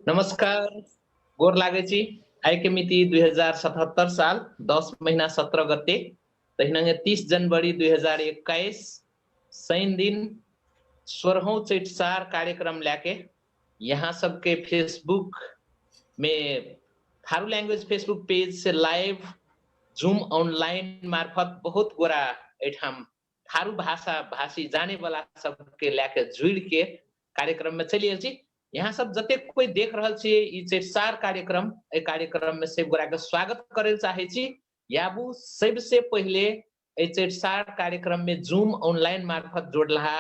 नमस्कार, गोर लागे छी। आइ के मिति 2077 साल 10 महीना 17 गते तहिना 30 जनवरी 2021 शनि दिन 16 चैतसार कार्यक्रम लेके यहाँ सबके फेसबुक में थारू लैंग्वेज फेसबुक पेज से लाइव जूम ऑनलाइन मार्फत बहुत गोरा एठाम थारू भाषा भाषी जाने वाला सबके लेके जुड़ के कार्यक्रम में चलिए छी। यहाँ सब जते कोई देख रहल छी ई चैतसार कार्यक्रम ए कार्यक्रम में से गोरा के स्वागत करे चाहे छी। याबू सबसे पहले ए चैतसार कार्यक्रम में जूम ऑनलाइन मार्फत जोड़ला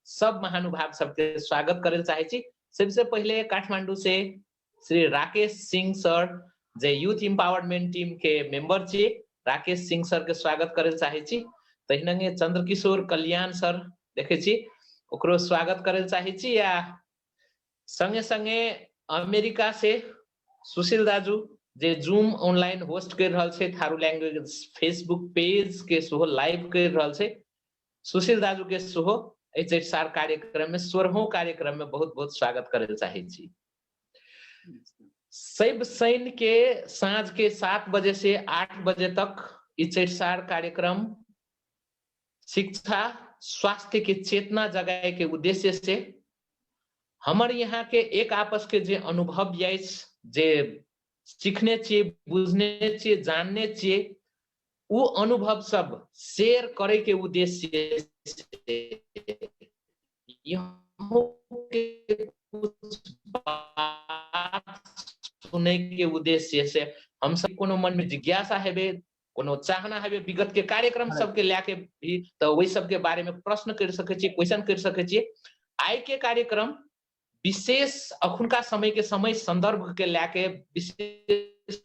सब महानुभाव सबके स्वागत करे चाहे छी। सबसे पहले काठमांडू से श्री राकेश सिंह सर जे यूथ एम्पावरमेंट टीम के मेंबर छी, राकेश सिंह सर के स्वागत करे चाहे छी। तहिना चंद्रकिशोर कल्याण सर देखे छी ओकरो स्वागत करे चाहे छी। या संगे संगे अमेरिका से सुशील दाजू जे जूम ऑनलाइन होस्ट कर रहल छे, थारू लैंग्वेज फेसबुक पेज के सेहो लाइव कर रहल छे। सुशील दाजू के सेहो ए चैतसार कार्यक्रम में 16वां कार्यक्रम में बहुत बहुत स्वागत करे चाहे छी। सब शनि के सांझ के 7 बजे से 8 बजे तक ई चैतसार कार्यक्रम शिक्षा स्वास्थ्य के चेतना जगाए के उद्देश्य से हमर यहाँ के एक आपस के जे अनुभव जे सीखने चाहिए, बुझने चाहिए, जानने चाहिए, वो अनुभव सब शेयर करे के उद्देश्य से कुछ बात सुने के उद्देश्य से हम सब कोनो मन में जिज्ञासा है, कोनो चाहना है विगत के कार्यक्रम सबके लेके भी तो वही सब के बारे में प्रश्न कर सके छी, क्वेश्चन कर सके छी। आई के कार्यक्रम विशेष अखुनका समय के समय संदर्भ के लेके विशेष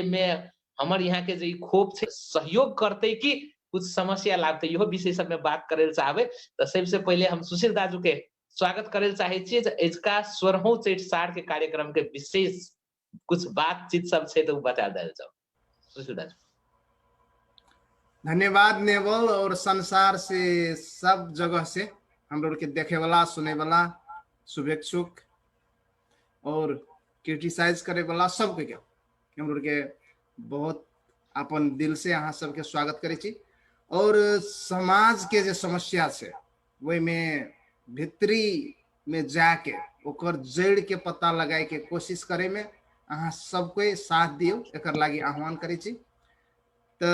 में हमारे यहाँ के जो खोप से सहयोग करते कि कुछ समस्या लागते यो विषय सब में बात करे चाहे तो सबसे पहले हम सुशील दाजू के स्वागत करे चाहे छी। इसका 16वां चैतसार के कार्यक्रम के विशेष कुछ बातचीत सब से तो बता दे जाओ सुशील दाजू। धन्यवाद नेवल। और संसार से सब जगह से हम लोग के देखे वाला सुने वाला शुभेच्छुक और क्रिटिसाइज करे वाला सबके हम लोग के बहुत अपन दिल से यहाँ सबके स्वागत करे छी। और समाज के जो समस्या से वही में भीतरी में जाके ओकर जड़ के पता लगाए के कोशिश करे में अहाँ सबको साथ दियो एकर लागी आह्वान करे छी। तो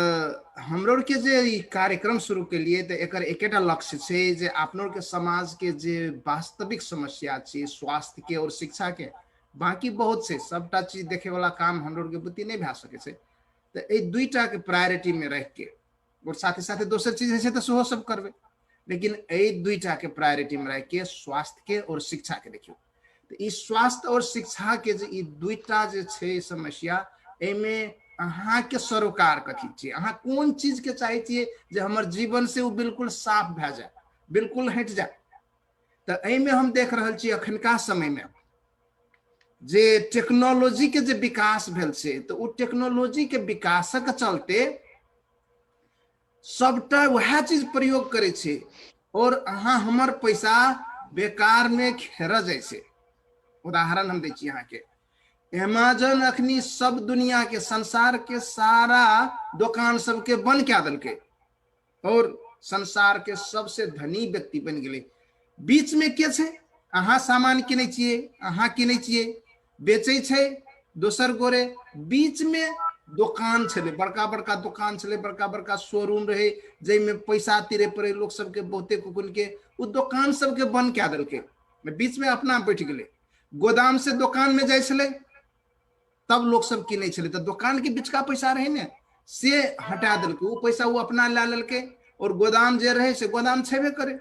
हम लोग के जे कार्यक्रम शुरू के लिए तो एकर एकेटा लक्ष्य छे जे आप लोग के समाज के जे वास्तविक समस्या छे स्वास्थ्य के और शिक्षा के, बाकी बहुत से सबटा चीज देखे वाला काम हम लोग के बुद्धि नहीं भा सके छे। तो ये दुईटा के प्रायोरिटी में रह के और साथ ही साथ दोसर चीज है तो सेहो सब करबे, लेकिन ये दुईटा के प्रायोरिटी में रह के स्वास्थ्य के और शिक्षा के देखियो। तो इस स्वास्थ्य और शिक्षा के जे दुईटा जे छे समस्या एमे अहाँ के सरोकार कथी छे, अहाँ कौन चीज के चाहे छिए जे हमर जीवन से वो बिल्कुल साफ भे जाए, बिल्कुल हट जाए। तो एमे हम देख रहल छी अखनका समय में जे टेक्नोलॉजी के जे विकास भेल छे तो वो टेक्नोलॉजी के विकासक चलते सबटा वह चीज प्रयोग करे छे और अहाँ हमर पैसा बेकार में खेर जाए छे। उदाहरण हम दै छी यहाँ के अमेजन अखनी सब दुनिया के संसार के सारा दुकान सबके बंद क्या दल के और संसार के सबसे धनी व्यक्ति बन गए। बीच में के छे अहाँ सामान किने छिए, अहाँ किने छिए बेचे छे दोसर गोरे, बीच में दुकान छे, बड़का बड़का दुकान छे, बड़का बड़का शोरूम रहे जे में पैसा तीरे पड़े लोग सबके बहुते कुकुन के उ दुकान सबके बंद क्या दल के बीच में अपना बैठ गए। गोदाम से दुकान में जाए छे तब लोग सब किने छे तो दुकान के बीच का पैसा रहे ने से हटा दल के, वो पैसा वो अपना ला लल के और गोदाम जे रहे से गोदाम छेबे करे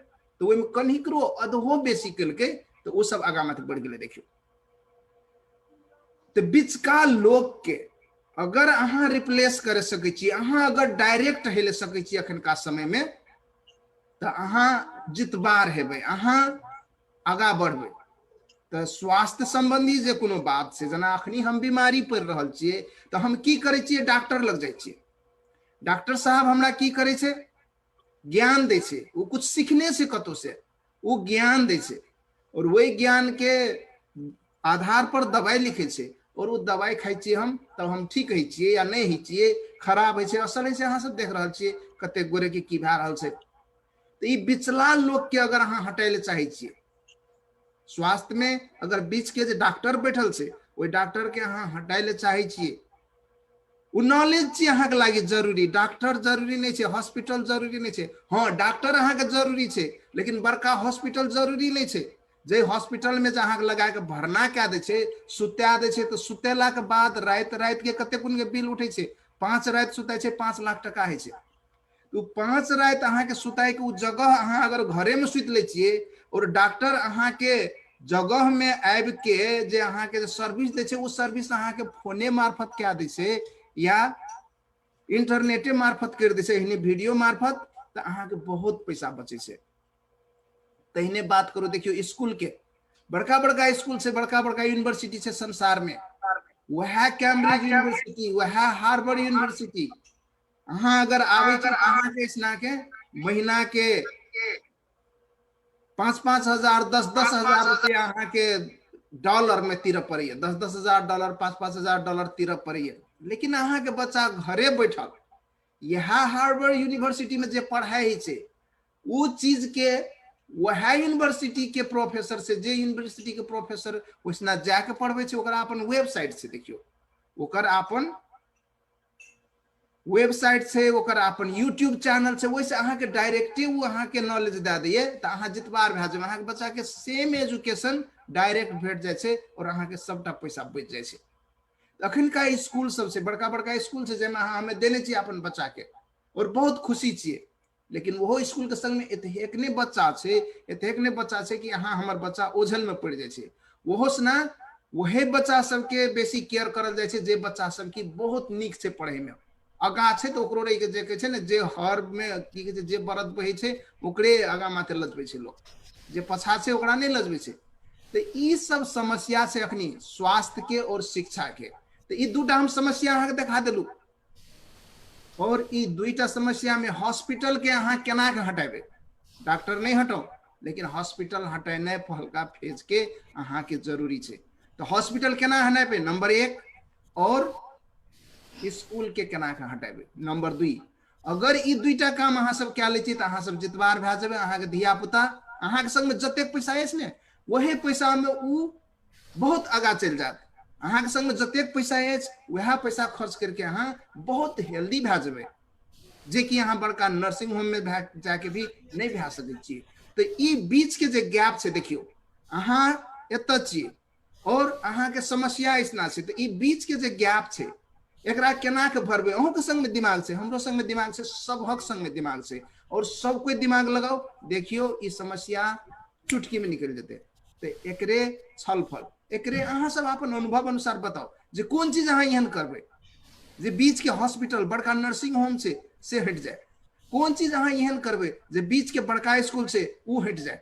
तो वो कन्हिकरो अधो बेसी कल के तो वो सब आगा मत बढ़ गए। देखियो तो बीच का लोग के अगर अहाँ रिप्लेस करे सके छी, अहाँ अगर डायरेक्ट हेले सके छी अखन का समय में तो अहाँ जितबार हेबे, अहाँ आगा बढ़बे। तो स्वास्थ्य संबंधी जे कोनो बात से जना अखनी हम बीमारी पड़ रहल छिए तो हम की करे छिए डॉक्टर लग जाए छिए, डॉक्टर साहब हमरा की करे छे ज्ञान दे छे, वो कुछ सीखने से कतो से वो ज्ञान दै छै और वही ज्ञान के आधार पर दवाई लिखे छै और वो दवाई खाइ छियै हम तब हम ठीक होइ छियै या नहीं होइ छियै, खराब होइ छै असल होइ छै। अहाँ सब देख रहल छियै कते गोरे के की भए रहल छै। तो ये बिचला लोग के अगर अहाँ हटाए ले चाहे छियै स्वास्थ्य में, अगर बीच के जे डॉक्टर बैठल छै ओहि डॉक्टर के अहाँ हटाए ले चाहे छियै, वो नॉलेज छै अहाँ के लागी जरूरी। डॉक्टर जरूरी नहीं छै, हॉस्पिटल जरूरी नहीं छै। हाँ डॉक्टर अहाँ के जरूरी छै लेकिन बड़का हॉस्पिटल जरूरी नहीं छै। जे हॉस्पिटल में जे अहाँ के लगा के भरना कए दै छै, सुता दै छै, तो सुतेला के बाद रात रात के कते कुन के बिल उठे छै। 5 रात सुताई छै 5 लाख टका है छै। तो 5 रात अहाँ के सुताई के जगह अहाँ अगर घरे में सुत ले छियै और डॉक्टर अहाँ के जगह में आबि के जे अहाँ के सर्विस दै छै, वो सर्विस अहाँ के फोने मार्फत क्या दै छै या इंटरनेटे मार्फत कर दै छै, वीडियो मार्फत, तो अहाँ के बहुत पैसा बचे छै। तहिने बात करो देखियो स्कूल के, बड़का बड़का स्कूल से, बड़का बड़का यूनिवर्सिटी से संसार में, वह कैम्ब्रिज यूनिवर्सिटी, वह हार्वर्ड यूनिवर्सिटी, अहाँ अगर आवे छी अहाँ के इसना के महीना के 5-5 हजार 10-10 हजार रुपया अहाँ के डॉलर में तीर पड़े, 10-10 हजार डॉलर 5-5 हजार डॉलर तीर पड़े। लेकिन अहाँ के बच्चा घरे बैठल यह हार्वर्ड यूनिवर्सिटी में जे पढ़ाई छै वो चीज के वह यूनिवर्सिटी के प्रोफेसर से, जे यूनिवर्सिटी के प्रोफेसर वैसना जाके पढ़बे छै, ओकरा अपन वेबसाइट से देखियो, ओकर अपन वेबसाइट से, ओकर अपन यूट्यूब चैनल से, वैसे अहाँ के डायरेक्टे वो अहाँ के नॉलेज दे दिए तो अहाँ जितबार भए जाए, अहाँ के बच्चा के सेम एजुकेशन डायरेक्ट भेट जाए छै और अहाँ के सबटा पैसा बच जाए छै। अखन का स्कूल सब से, बड़का बड़का स्कूल से जेमे अहाँ हमें देने छी अपन बच्चा के और बहुत खुशी छियै, लेकिन वो स्कूल के संग में एतेक ने बच्चा छै, एतेक ने बच्चा छै कि अहाँ हमर बच्चा ओझल में पड़ जाए छै। ओहो से ना वही बच्चा सबके बेसी केयर करल जाए छै जे बच्चा सब की बहुत नीक छै पढ़े में, आगा छै तो ओकरो रही के जे कहे छै ने, जे हर में की कहे छै जे बरद बहे छै ओकरे आगा माथे लजबे छै लोग, जे पछा छै ओकरा नहीं लजबे छै। तो ई सब समस्या से अखनी स्वास्थ्य के और शिक्षा के, तो ई दूटा हम समस्या अहाँ के देखा देलू। और ई दुईटा समस्या में हॉस्पिटल के अहाँ केना के हटेबे, डॉक्टर नहीं हटाओ लेकिन हॉस्पिटल हटेने पहलका फेज के अहाँ के जरूरी छै। तो हॉस्पिटल केना हटेबे नंबर 1, और स्कूल के केना के हटेबे नंबर 2। अगर ई दुईटा काम अहाँ सब क्या ले छी तो अहाँ सब जितबार भए जाबे। अहाँ के धिया पुता अहाँ के संग में जते पैसा अछि ने वही पैसा में उ बहुत आगा चल जात। अहाँ के संग में जते पैसा अछि वह पैसा खर्च करके अहाँ बहुत हेल्दी भए जाबे, जे कि अहाँ बड़का नर्सिंग होम में जाके भी नहीं भए सकै छी। तो ई बीच के जे गैप छै देखियो, अहाँ एतऽ छियै और अहाँ के समस्या ऐसना छै, तो ई बीच के जे गैप छै एकरा केना के भरबे। अहूँ के संग में दिमाग छै, हमरो संग में दिमाग छै, सबहक संग में दिमाग छै, और सब कोई दिमाग लगाओ, देखियो ई समस्या चुटकी में निकल जेते। तो एकरे छलफल, एकरे अहाँ सब अपन अनुभव अनुसार बताओ जे कोन चीज अहाँ एहन करबे जे बीच के हॉस्पिटल बड़का नर्सिंग होम से हट जाए, कोन चीज अहाँ एहन करबे जे बीच के बड़का स्कूल से वो हट जाए।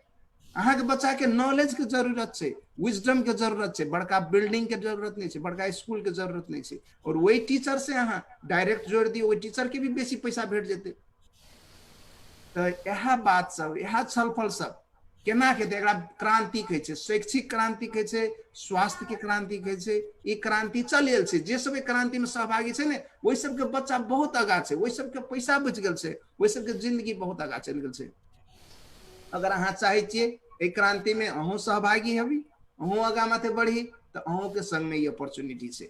अहाँ के बच्चा के नॉलेज के जरूरत छै, विजडम के जरूरत छै, बड़का बिल्डिंग के जरूरत नहीं छै, बड़का स्कूल के जरूरत नहीं छै। और वही टीचर से अहाँ डायरेक्ट जोड़ दियो, वही टीचर के भी बेसी पैसा भेट जेते। तो यह बात सब, यह छलफल सब केना के एकरा क्रांति कहे छै, शैक्षिक क्रांति कहे छै, स्वास्थ्य के क्रांति कहे छै। ई क्रांति चल छै, जे सब क्रांति में सहभागी छै ने वही सबके बच्चा बहुत आगा छै, वही सबके पैसा बच गेल छै, वही सबके जिंदगी बहुत आगा चल गेल छै। अगर अहाँ चाहे छियै एहि क्रांति में अहूँ सहभागी हेबी, अहूँ आगा माथे बढ़ी, तो अहूँ के संग में ये अपॉर्चुनिटी छै।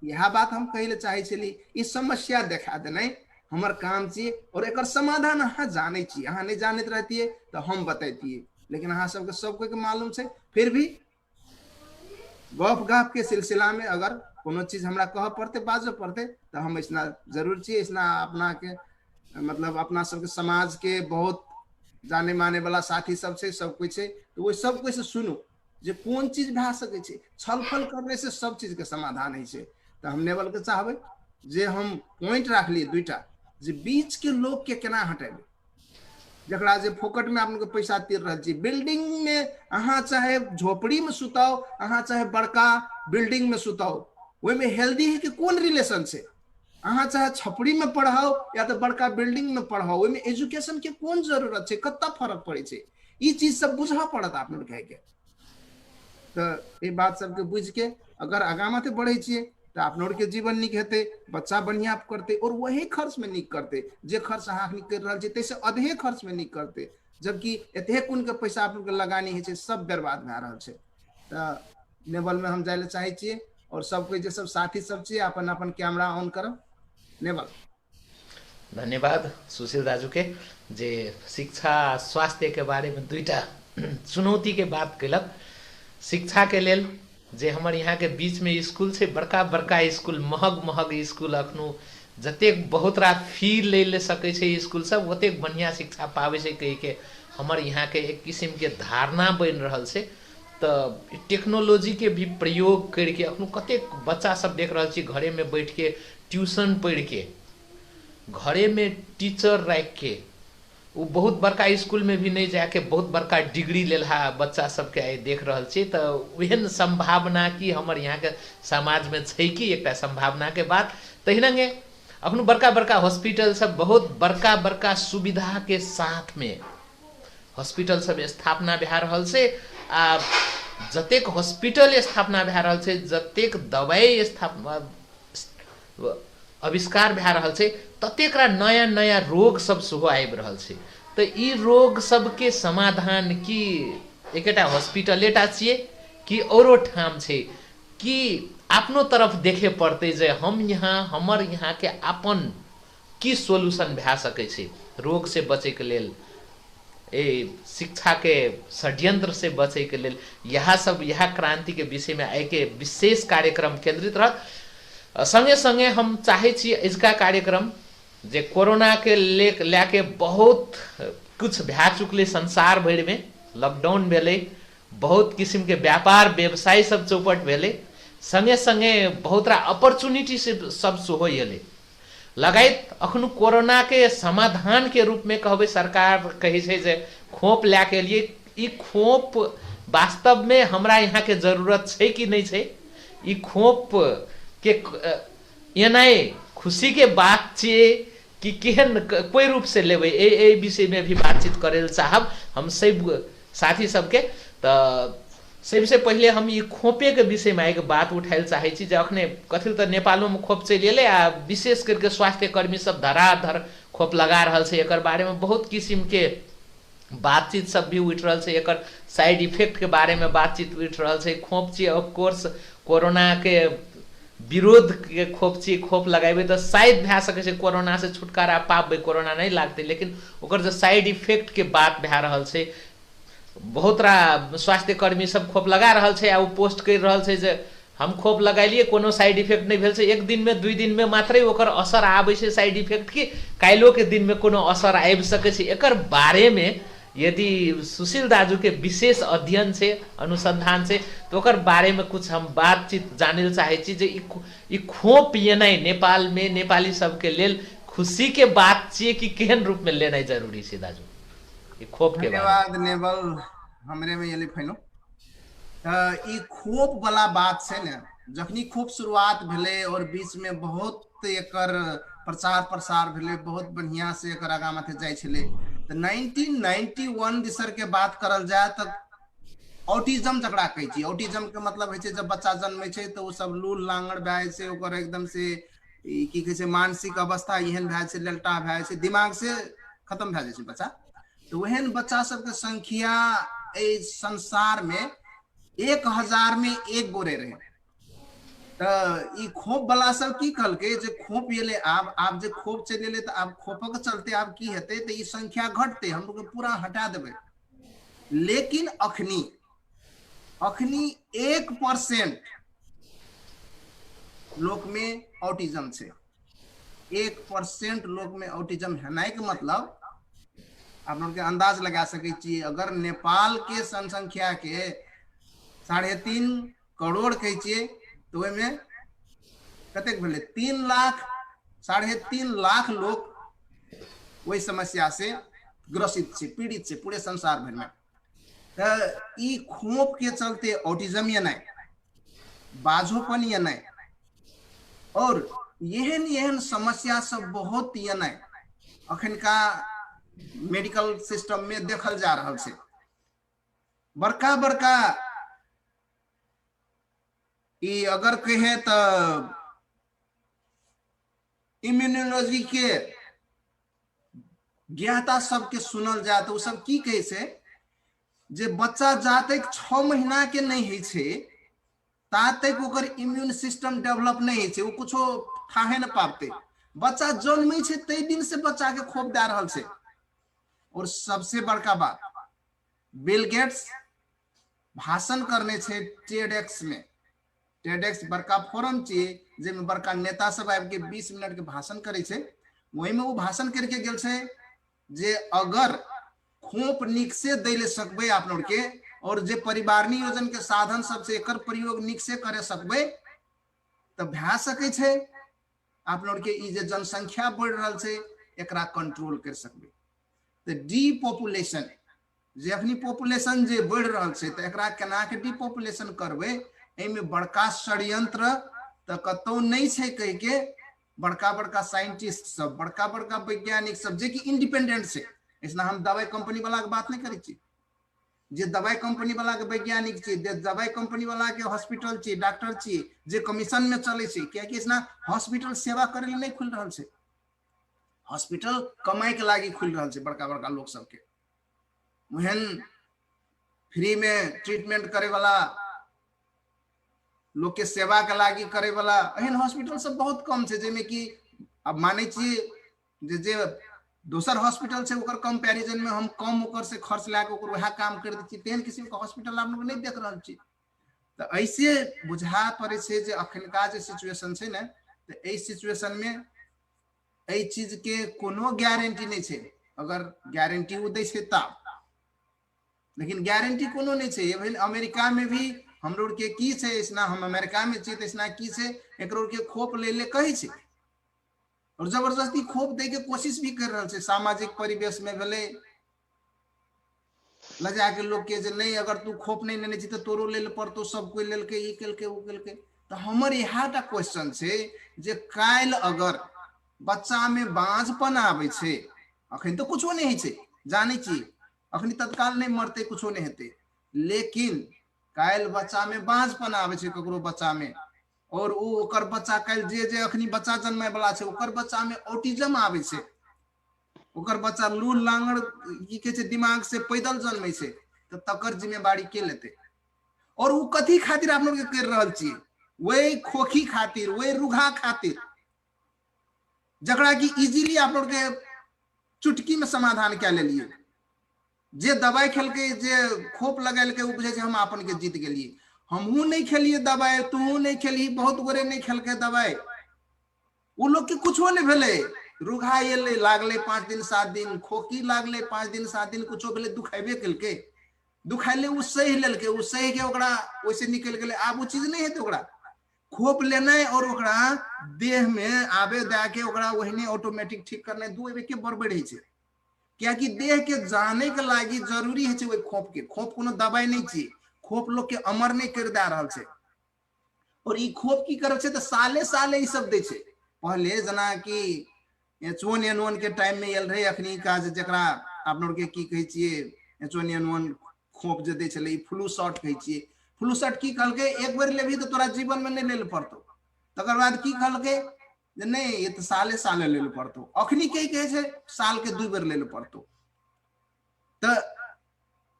यह बात हम कहे चाहे छली, ई समस्या देखा देना हमर काम छी और एकर समाधान अहाँ जाने छी। अहाँ नहीं जानते रहतिए तो हम बतैतिए, लेकिन अहाँ सबके सब कोई के मालूम छै। फिर भी गप गप के सिलसिला में अगर कोनो चीज हमरा कह पड़ते, बाजो पड़ते, तो हम इसना जरूर छी। इसना अपना के मतलब अपना सबके समाज के बहुत जाने माने वाला साथी सब छै, सब कुछ छै, तो वो सब कुछ से सुनू जे कोन चीज भए सकै छै। छलफल करने से सब चीज के समाधान है छै। तो हम नेवल के चाहबे जे हम पॉइंट राखलिए दुईटा, जे बीच के लोग के केना हटेबे, जकरा जे फोकट में आपन के पैसा तीर रहल छी। बिल्डिंग में अहाँ चाहे झोपड़ी में सुताओ, अहाँ चाहे बड़का बिल्डिंग में सुताओ, ओहि में हेल्दी है कि कोन रिलेशन छै। अहाँ चाहे छपड़ी में पढ़ाओ या तो बड़का बिल्डिंग में पढ़ाओ, ओहिमे एजुकेशन के कौन जरूरत है, कत्ता फर्क पड़े छै, ई चीज सब बुझा पड़त आप लोग के। तो ये बात सबके बुझ के अगर आगा माथे बढ़े छिए तो आप लोग के जीवन निक हेते, बच्चा बढ़िया करते और वही खर्च में निक करते, जे खर्च अहाँ निक कर रहल छी तैसे अधे खर्च में निक करते, जबकि एते कुन के पैसा आप लोग के लगानी है सब बर्बाद भए रहल छै। तो लेवल में हम जाए ले चाहे छिए और सब कोई जे सब साथी सब छिए अपन अपन कैमरा ऑन करब। नेवल। धन्यवाद सुशील दाजू के जे शिक्षा स्वास्थ्य के बारे में दुईटा चुनौती के बात कैलक। शिक्षा के लेल जे हमर यहाँ के बीच में स्कूल छै, बड़का बड़का स्कूल, महग महग स्कूल, अखनो जतेक बहुत रात फी ले सकै छै स्कूल सब, ओतेक बढ़िया शिक्षा पावे छै कहि के हमर यहाँ के एक किस्म के धारणा बन रहल छै। तो टेक्नोलॉजी के भी प्रयोग करके अखनो कतेक बच्चा सब देख रहल छी घरे में बैठ के ट्यूशन पढ़ के, घरे में टीचर रख के, वो बहुत बड़का स्कूल में भी नहीं जाके बहुत बड़का डिग्री लेलहा बच्चा सबके आइ देख रहल छी। तो ओहन संभावना की हमर यहाँ के समाज में छै कि एक संभावना के बात। तहिना अखनो बड़का बड़का हॉस्पिटल सब, बहुत बड़का बड़का सुविधा के साथ में हॉस्पिटल सब स्थापना भए रहल छै। आ जतेक हॉस्पिटल स्थापना भए रहल छै, जतेक दवाई स्थापना आविष्कार भए रहल छै, ततेकरा नया नया रोग सब सेहो आबि रहल छै। तो ई रोग सबके समाधान की एकटा हॉस्पिटलेटा छिए कि औरो ठाम छै, कि अपनो तरफ देखे पड़ते जे हम यहाँ हमर यहाँ के अपन की सोल्यूशन भए सकै छै रोग से बचे के लेल, शिक्षा के षड्यंत्र से बचे के लेल। यह सब, यह क्रांति के विषय में आइ के विशेष कार्यक्रम केंद्रित रहत। संगे संगे हम चाहे छी इसका कार्यक्रम जे कोरोना के लेके बहुत कुछ भए चुकले संसार भर में, लॉकडाउन भेले, बहुत किस्म के व्यापार व्यवसाय सब चौपट भेले, संगे संगे बहुत अपॉर्चुनिटी से सब सेहो एले। लगायत अखनो कोरोना के समाधान के रूप में कहबे सरकार कहे छै जे खोप लेके लिए, ई खोप वास्तव में हमरा यहाँ के जरूरत छै कि नहीं छै, ई खोप के एनाई खुशी के बात छिए कि केहन कोई रूप से लेबै, ए विषय में भी बातचीत करे चाहब हम सब साथी सबके। तो सबसे पहले हम ये खोपे के विषय में एक बात उठाए चाहे छी जे अखने कथी तो नेपालों में खोप चलि एले, आ विशेष करके स्वास्थ्य कर्मी सब धराधर खोप लगा रहल छै। एकर बारे में बहुत किस्म के बातचीत सब भी उठ रहल छै, एकर साइड इफेक्ट के बारे में बातचीत उठ रहल छै। खोप छी ऑफ कोर्स कोरोना के विरोध के खोप छी, खोप लगाबे तो शायद भए सकै छै कोरोना से छुटकारा पाबे, कोरोना नहीं लागते, लेकिन ओकर जो साइड इफेक्ट के बात भए रहल छै, बहुत स्वास्थ्य कर्मी सब खोप लगा रहल छै आ पोस्ट कर रहल छै जे हम खोप लगेलिए कोनो साइड इफेक्ट नहीं भेल छै। एक दिन में दुई दिन में मात्रै ओकर असर आबै छै साइड इफेक्ट की, काल्हिओ के दिन में कोनो असर आबि सकै छै। एकर बारे में यदि सुशील दाजू के विशेष अध्ययन से अनुसंधान से तो ओकर बारे में कुछ हम बातचीत जाने चाहे छी जे ई खोप येनाइ नेपाल में नेपाली सबके लेल खुशी के बात छिए कि केहन रूप में लेनाइ जरूरी छै दाजू ई खोप के? धन्यवाद नेवल, हमरे में ये फैनो ई खोप वाला बात छै ने, जखनी खोप शुरुआत भेले और बीच में बहुत एकर प्रचार प्रसार भेले, बहुत बढ़िया से एकर आगा माथे जाय छले। तो 1991 दिसर के बात करल जाए तो ऑटिज्म जकरा कहै छी, ऑटिज्म के मतलब है जब बच्चा जन्मे छै तो सब लूल लांगड़ भए छै, ओकर एकदम से की कहै छै मानसिक अवस्था एहन भए छै, ललटा भए छै, दिमाग से खत्म भए जाइ छै बच्चा। तो वहन बच्चा सबके संख्या संसार में 1000 में 1 गोरे रहे। तो ई खोप वाला सब की कहलकै जे खोप एले, आब जे खोप चलि एले तो आब खोपक चलते आब की हेतै तो ई संख्या घटते, हम लोग पूरा हटा देबै। लेकिन अखनी 1% लोक में ऑटिज्म छै, 1% लोक में ऑटिज्म हेनाइ के मतलब आप लोग के अंदाज लगा सकै छी। अगर नेपाल के जनसंख्या के 3.5 करोड़ कहै छियै तो ओहिमे कतेक भेलै 3 लाख 3.5 लाख लोग वही समस्या से ग्रसित छै, पीड़ित छै पूरे संसार भर में। तो ई खोप के चलते ऑटिज्म ये नहीं, बाझोपन ये नहीं, और एहन एहन समस्या सब बहुत यने अखनका मेडिकल सिस्टम में देखल जा रहा है। बड़का बड़का ई अगर कहे तो इम्यूनोलॉजी के ज्ञाता सबके सुनल जाए तो सब की कहे से जे बच्चा जाते 6 महीना के नहीं है छे तातक ओकर इम्यून सिस्टम डेवलप नहीं है छे, वो कुछो थाहे न पाबते। बच्चा जन्मे छे तई दिन से बच्चा के खोप दे रहल छे। और सबसे बड़का बात, बिल गेट्स भाषण करने छे टेडेक्स में। टेडेक्स बड़का फोरम छे जेमे बड़का नेता सब आबि के 20 मिनट के भाषण करे छे। वही में वो भाषण करके गेल छे जे अगर खोप निक से दैले सकबे आप लोग के और जे परिवार नियोजन के साधन सब से एकर प्रयोग निक से करे सकबे तो भा सके छे आप लोग के ई जे जनसंख्या बढ़ रहल छे एकरा कंट्रोल कर सकबे। तो डीपॉपुलेशन जे अखनी पॉपुलेशन जे बढ़ रहल छे तो एकरा केना के डीपॉपुलेशन करबे, एमे बड़का षड्यंत्र तो कतौ नहीं छे। कह के बड़का बड़का साइंटिस्ट सब, बड़का बड़का वैज्ञानिक सब जे कि इंडिपेंडेंट से, इसना हम दवाई कंपनी वाला के बात नहीं करै छी, जे दवाई कंपनी वाला के वैज्ञानिक छी, दवाई कंपनी वाला के हॉस्पिटल छी, डॉक्टर छी जे कमीशन में चले छी। क्या कि इसना हॉस्पिटल सेवा करे ले नहीं खुल रहल छे, हॉस्पिटल कमाई के लागी खुल रहल छे बड़का बड़का लोग सबके। वहन फ्री में ट्रीटमेंट करे वाला लोग के सेवा के लागी करे वाला एहन हॉस्पिटल सब बहुत कम छे, जेमे कि अब माने छी जे दोसर हॉस्पिटल से ओकर कंपैरिजन में हम कम ओकर से खर्च लाके ओकर वह काम कर दै छी, तेहन किस्म के हॉस्पिटल आप लोग नहीं देख रहल छी। तो ऐसे बुझा पड़े छे जे अखनका जे सिचुएशन छे ने, तो ए सिचुएशन में ए चीज के कोनो गारंटी नहीं छे। अगर गारंटी उ दै छे तब, लेकिन गारंटी कोनो नहीं छे। ये अमेरिका में भी हम लोग के की छे, इसना हम अमेरिका में छी तो इसना की छे एकरो के खोप ले ले कही छे और जबरदस्ती खोप दे के कोशिश भी कर रहा छे। सामाजिक परिवेश में भले लजा के लोग के जे नहीं अगर तू खोप नहीं लेने छी तो तोरो ले पड़तो, सब कोई लेल के ई केल के उ केल के। तो हमर यहाटा क्वेश्चन छे जे काल अगर बच्चा में बांझपन आवे छे, अखन तो कुछो नहीं है छे, जाने छी अखनी तत्काल नहीं मरते, कुछो नहीं हेते, लेकिन काल बच्चा में बांझपन आवे छे ककरो बच्चा में, और उ ओकर बच्चा काल जे अखनी बच्चा जन्मे वाला छे ओकर बच्चा में ऑटिज्म आवे छे, ओकर बच्चा लूल लांगड़ की के छे दिमाग से पैदल जन्मे छे, तो तकर जिम्मेवारी के लेते। और उ कथी खातिर आप लोग के कर रहल छी, वही खोखी खातिर, वही रुघा खातिर, जकरा की इजीली आप लोग के चुटकी में समाधान क्या ले लिए। जे दवाई खेल के जे खोप लगाल के बुझे हम अपन के जीत गेलिए, हमहू नहीं खेलिए दवाई, तू नहीं खेली, बहुत गोरे नहीं खेल के दवाई, वो लोग के कुछो नहीं भेले, रुघा ये लागले 5 दिन 7 दिन, खोखी लागले 5 दिन 7 दिन, कुछो भेले, दुखाइबे केल के, दुखाइले उ सही लेल के, उ सही के ओकरा वैसे निकल गेले। आब वो चीज नहीं हेते, ओकरा खोप लेना और ओकरा देह में आबे दे के ओकरा वही ऑटोमेटिक ठीक करना दू एबे के बड़बड़ है छे। क्या कि देह के जाने के लागी जरूरी है वही खोप के। खोप कोनो दवाई नहीं चाहिए, खोप लोग के अमर नहीं कर दे रहल छे। और ई खोप की करे छे तो साले साले ई सब दे छे। पहले जना कि H1N1 के टाइम में यल रहे, अखनी का जकरा आप लोग के की कहे छिए H1N1 खोप जे दे छले, फ्लू शॉट कहे छिए। फ्लू शॉट की कहल के एक बार लेबी तो तोरा जीवन में नहीं ले पड़तो, तकर बाद की कहल के नहीं ये तो साले साले ले पड़तो, अखनी के कहे छे साल के 2 बार ले पड़तो। तो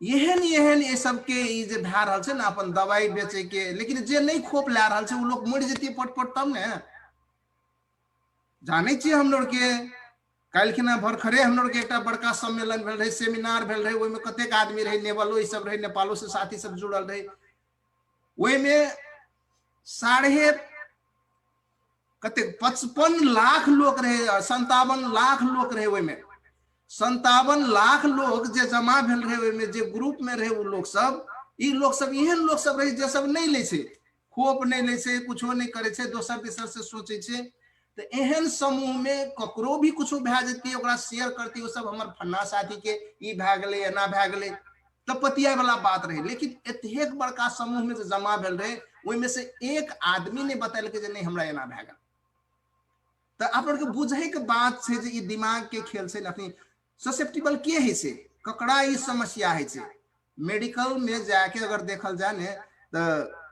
एहन एहन ये सब के ई जे भा रहल छे ना अपन दवाई बेचे के, लेकिन जे नहीं खोप ला रहल छे उ लोग मर जेती पट तब ने। जाने छी हम लोग के काल खिना भरखरे हम लोग के एक बड़का सम्मेलन भेल रहे, सेमिनार भेल रहे, ओइ में कतेक आदमी रहे, नेवलो ई सब रहे, नेपालो से साथी सब जुड़ल रहे। ओइ में 55 लाख लोग रहे, 57 लाख लोग रहे। ओइ में 57 लाख लोग जे जमा भेल रहे, ओइ में जे ग्रुप में रहे, उ लोग सब ई लोग सब एहन लोग सब रहे जे सब नहीं ले छे, खोप नहीं ले छे, कुछो नहीं करे छे, दोसर तेसर से सोचे छे। तो एहन समूह में ककरो भी कुछो भा जेती, ओकरा शेयर करती, वो सब हमर फन्ना साथी के ई भा गेले, एना भा गेले, तो पतिया वाला बात रहे। लेकिन एतेक बड़का समूह में जमा भेल रहे, ओइ में से एक आदमी ने बताल के जे नहीं हमरा एना भा गेल। तो आप लोग के बुझे के बात से जे दिमाग के खेल से अखनी ससेप्टेबल के है से ककड़ा ई समस्या है से मेडिकल में जाके अगर देखल जाए ने तो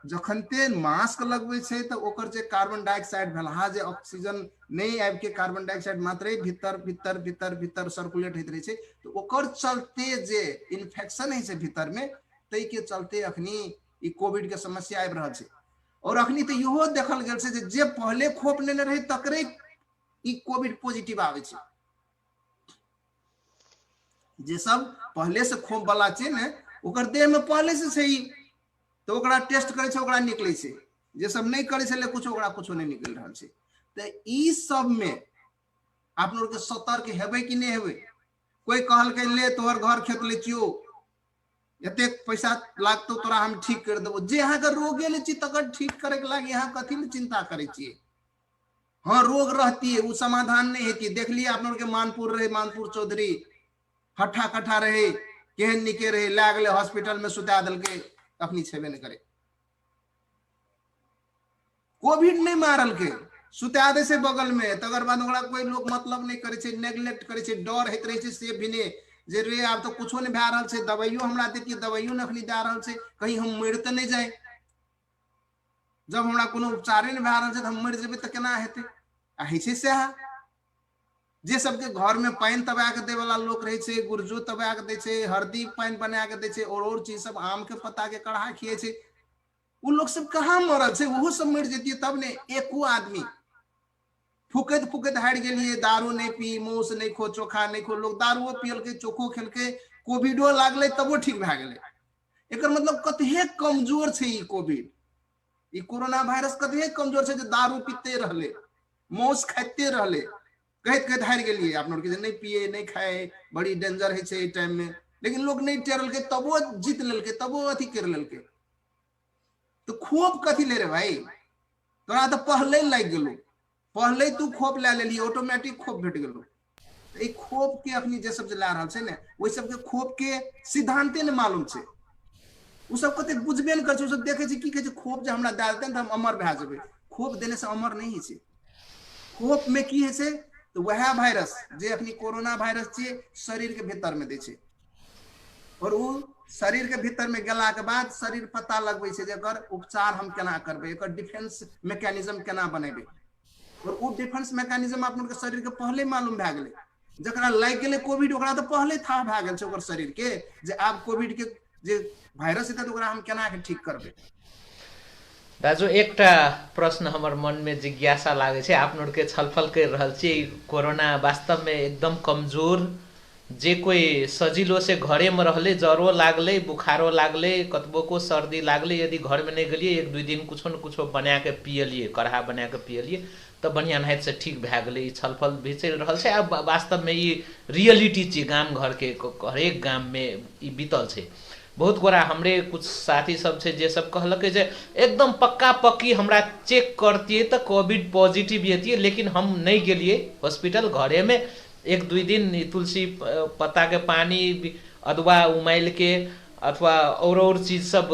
जखनते मास्क लगबे छे तो ओकर जे कार्बन डाइऑक्साइड भेलहा जे ऑक्सीजन नहीं आबि के कार्बन डाइऑक्साइड मात्रे भीतर भीतर भीतर भीतर सर्कुलेट होइत रहे छे तो ओकर चलते जे इन्फेक्शन है से भीतर में तै के चलते अखनी ई कोविड के समस्या आबि रहल छे। और अखनी तो इहो देखल गेल छे जे पहले खोप लेने रहे तकरे ई कोविड पॉजिटिव आवे छे। जे सब पहले से खोप वाला छे ने ओकर देह में पहले से सही तो ओकरा टेस्ट करे छे ओकरा निकले छे, जे सब नहीं करे छे कुछ ओकरा कुछ नहीं निकल रहल छे। तो ई सब में आप लोग के सतर्क हेबे कि नहीं हेबे। कोई कहल के ले तोहर घर खेत ले छियो एते पैसा लागतो तोरा हम ठीक कर देबो, जे अहाँ के रोगे ले छी तकर ठीक करे के लागी अहाँ कथि ले चिंता करे छिए। हाँ रोग रहती है वो समाधान नहीं हेती। देख लिया आप लोग के मानपुर रहे, मानपुर चौधरी हट्ठा कट्ठा रहे केहन निके रहे ला गए हॉस्पिटल में सुता दल के अपनी छेबे नहीं करे। कोविड नहीं मारल के सुता दे से बगल में तकर बाद ओकरा कोई लोग मतलब नहीं करे छे, नेग्लेक्ट करे छे, डर हेत रहे छे से भी ने जे रे आब तो कुछो नहीं भै रहल छे, दवाइयो हमरा देती दवाइयो न अखनी दे रहल छे कहीं हम मर त नहीं जाए। जब हमरा कोनो उपचारे नहीं भै रहल छे त हम मर जेबे त केना हेते। आ है छे से जे सबके घर में पानी तबा के दे वाला लोग रहे छे, गुरजू तबा के दे छे, हरदी पानी बना के दे छे और चीज सब आम के पत्ता के कढ़ा खिए छे, उ लोग सब कहाँ मरल छे, वो सब मर जेती तब ने। एको आदमी फुकैत फुकैत हार गेलिए, दारू नहीं पी, मौस नहीं खो, चोखा नहीं खो, लोग दारूओ पियल के चोखो खेल के कोविडो लागले तबो ठीक भै गेले। एकर मतलब कते कमजोर छे ई कोविड, ई कोरोना वायरस कते कमजोर छे जे दारू पीते रहले, मौस खाते रहले, कहत कहत हार गेलिए। आप लोग के नहीं पिए नहीं खाए बड़ी डेंजर है छे ई टाइम में, लेकिन लोग नहीं टेरल के तबो जीत लेलके, तबो अथी कर लेलके। तो खोप कथी ले रे भाई, तोरा तो पहले लग गेलो, पहले तू खोप ले लेली ऑटोमेटिक खोप भेट गेलो। ई खोप के अखनी जे सब ला रहल छे ने ओइ सब के खोप के सिद्धांते ने मालूम छे, उ सब कते बुझबे न कर छे। उ सब देखे छे की कहे छे खोप जे हमरा दे देतै त हम अमर भै जेबै। खोप देने से अमर नहीं छे। खोप में की है से तो वह वायरस जे अपनी कोरोना वायरस छे शरीर के भीतर में दे छे और वो शरीर के भीतर में गेला के बाद शरीर पता लगबे छे जे एकर उपचार हम केना करबे, एकर डिफेंस मैकेनिज्म केना बनेबे। और वो डिफेंस मैकेनिज्म आप लोग के शरीर के पहले मालूम भै गेले। जकरा लग गेले कोविड ओकरा तो पहले था भै गेल छे ओकर शरीर के जे आब कोविड के जे वायरस हेतै ओकरा हम केना के ठीक करबे। दाजु एकटा प्रश्न हमर मन में जिज्ञासा लागे छे, आप लोग के छलफल कर रहल छी कोरोना वास्तव में एकदम कमजोर जे कोई सजिलो से घरे में रहले, जरो लागले, बुखारो लागले, कतबो को सर्दी लागले, यदि घर में नहीं गलिए एक दुई दिन कुछो न कुछो बना के पियलिए, काढ़ा बना के पियलिए तो बढ़िया नाहित से ठीक भै गेले। ई छलफल भी चल रहल छे। अब वास्तव में ई रियलिटी छे, गाम घर के हरेक गाम में ई बीतल छे। बहुत गोरा हमरे कुछ साथी सब छे जे सब कहलक जे एकदम पक्का पक्की हमरा चेक करतिए तो कोविड पॉजिटिव हेतिए, लेकिन हम नहीं गेलिए हॉस्पिटल, घरे में एक दुई दिन तुलसी पत्ता के पानी अदवा उमाइल के अथवा और चीज सब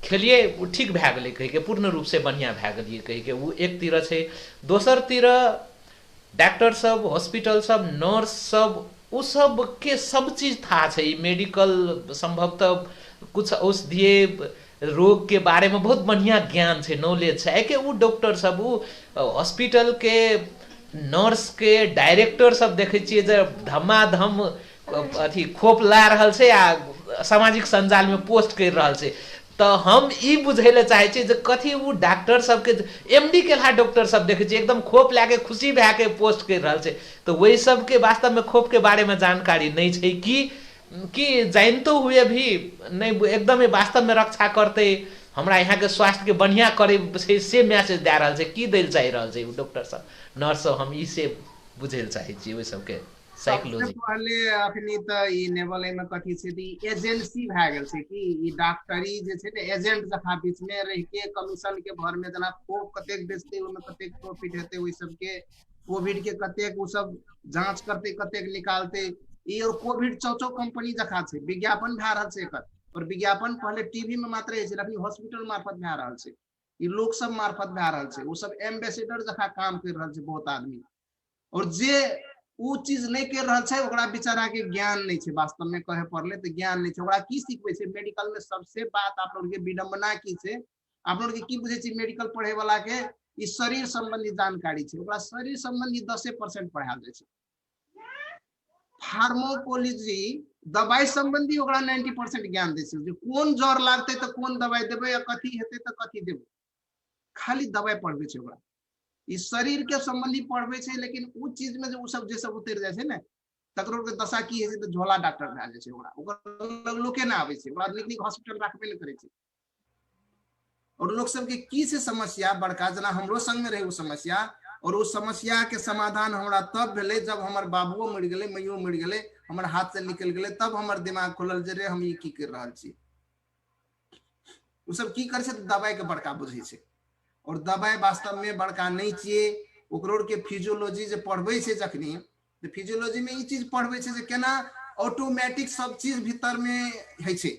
खेलिए ठीक भै गेले कहि के, पूर्ण रूप से बढ़िया भै गेलिए कहि के। वो एक तीर छे। दोसर तीर डॉक्टर सब, हॉस्पिटल सब, नर्स सब, उ सब के सब चीज था छे। मेडिकल संभवतः कुछ औषधीय रोग के बारे में बहुत बढ़िया ज्ञान छे, नॉलेज छे के। उ डॉक्टर सब, उ हॉस्पिटल के नर्स के डायरेक्टर सब देखे छिए जे धमाधम अथी खोप ला रहल छे आ सामाजिक संजाल में पोस्ट कर रहल छे। तो हम ई बुझे चाहे छी जे कथी वो डॉक्टर सब के एमडी के ला डॉक्टर सब देखे छी एकदम खोप लाके खुशी भै के पोस्ट कर रहल छे। तो वही सब के वास्तव में खोप के बारे में जानकारी नहीं छे कि जानतो हुए भी नहीं एकदम वास्तव में रक्षा करते, हमरा यहाँ के स्वास्थ्य के बढ़िया करे से मैसेज दे रहल छे, की देल चाहि रहल छे डॉक्टर सब, नर्स सब। हम ई से बुझे चाहे छी ओइ सब के साइकोलॉजी। पहले अखनी त ई नेवल में कथी छे दी एजेंसी भै गेल छे कि ई डॉक्टरी जे छे ने एजेंट जखा बीच में रह के कमीशन के भर में जना खोप कतेक बेचते ओमे कतेक प्रॉफिट हेते, ओइ सब के कोविड के कतेक उ सब जांच करते कतेक निकालते। ई और कोविड चौचो कंपनी जखा छे, विज्ञापन भै रहल छे एकर। और विज्ञापन पहले टीवी में मात्र है, अभी हॉस्पिटल मार्फत भै रहल छे। ई लोग सब मार्फत भए रहल छै। उ सब एम्बेसडर जका काम कर रहल छै बहुत आदमी, और जे उ चीज नहीं कर रहल छै ओकरा बेचारा के ज्ञान नहीं छै। वास्तव में कहे पड़ले तो ज्ञान नहीं छै। ओकरा की सिखबे छै मेडिकल में? सबसे बात आप लोग के विडंबना की छै, आप लोग के की बुझे छै मेडिकल पढ़े वाला के ई शरीर संबंधी जानकारी छै, ओकरा शरीर संबंधी 10% पढ़ायल जाय छै। फार्माकोलॉजी दवाई संबंधी ओकरा 90% ज्ञान दै छै, जे कोन जर लागते तो कोन दवाई देबै या कथी हेतै तो कथी देबै, खाली दवाई पढ़बे छै ओकरा। ई शरीर के संबंधी पढ़बे छै, लेकिन उ चीज में जे सब उतर जाय छै ने, तकरो के दशा की है तो झोला डॉक्टर भए जाय छै। ओकरा ओकर लोके ना आबै छै, ओकरा नीक नीक हॉस्पिटल राखबे नहीं करे छै। और लोग सबके की से समस्या बड़का, जना हमरो संग में रहे उ समस्या, और उस समस्या के समाधान हमरा तब भेले जब हमर बाबुओ मर गेले, मैयो मर गेले, हमर हाथ से निकल गेले, तब हमर दिमाग खोलल जे रे हम ई की कर रहल छी। उ सब की करे छै तो दवाई के बड़का बुझे छै, और दवाई वास्तव में बड़का नहीं छिए। ओकरो के फिजियोलॉजी जे पढ़बे छै जखनी, तो फिजियोलॉजी में ई चीज पढ़बे छै जे केना ऑटोमेटिक सब चीज भीतर में है छै,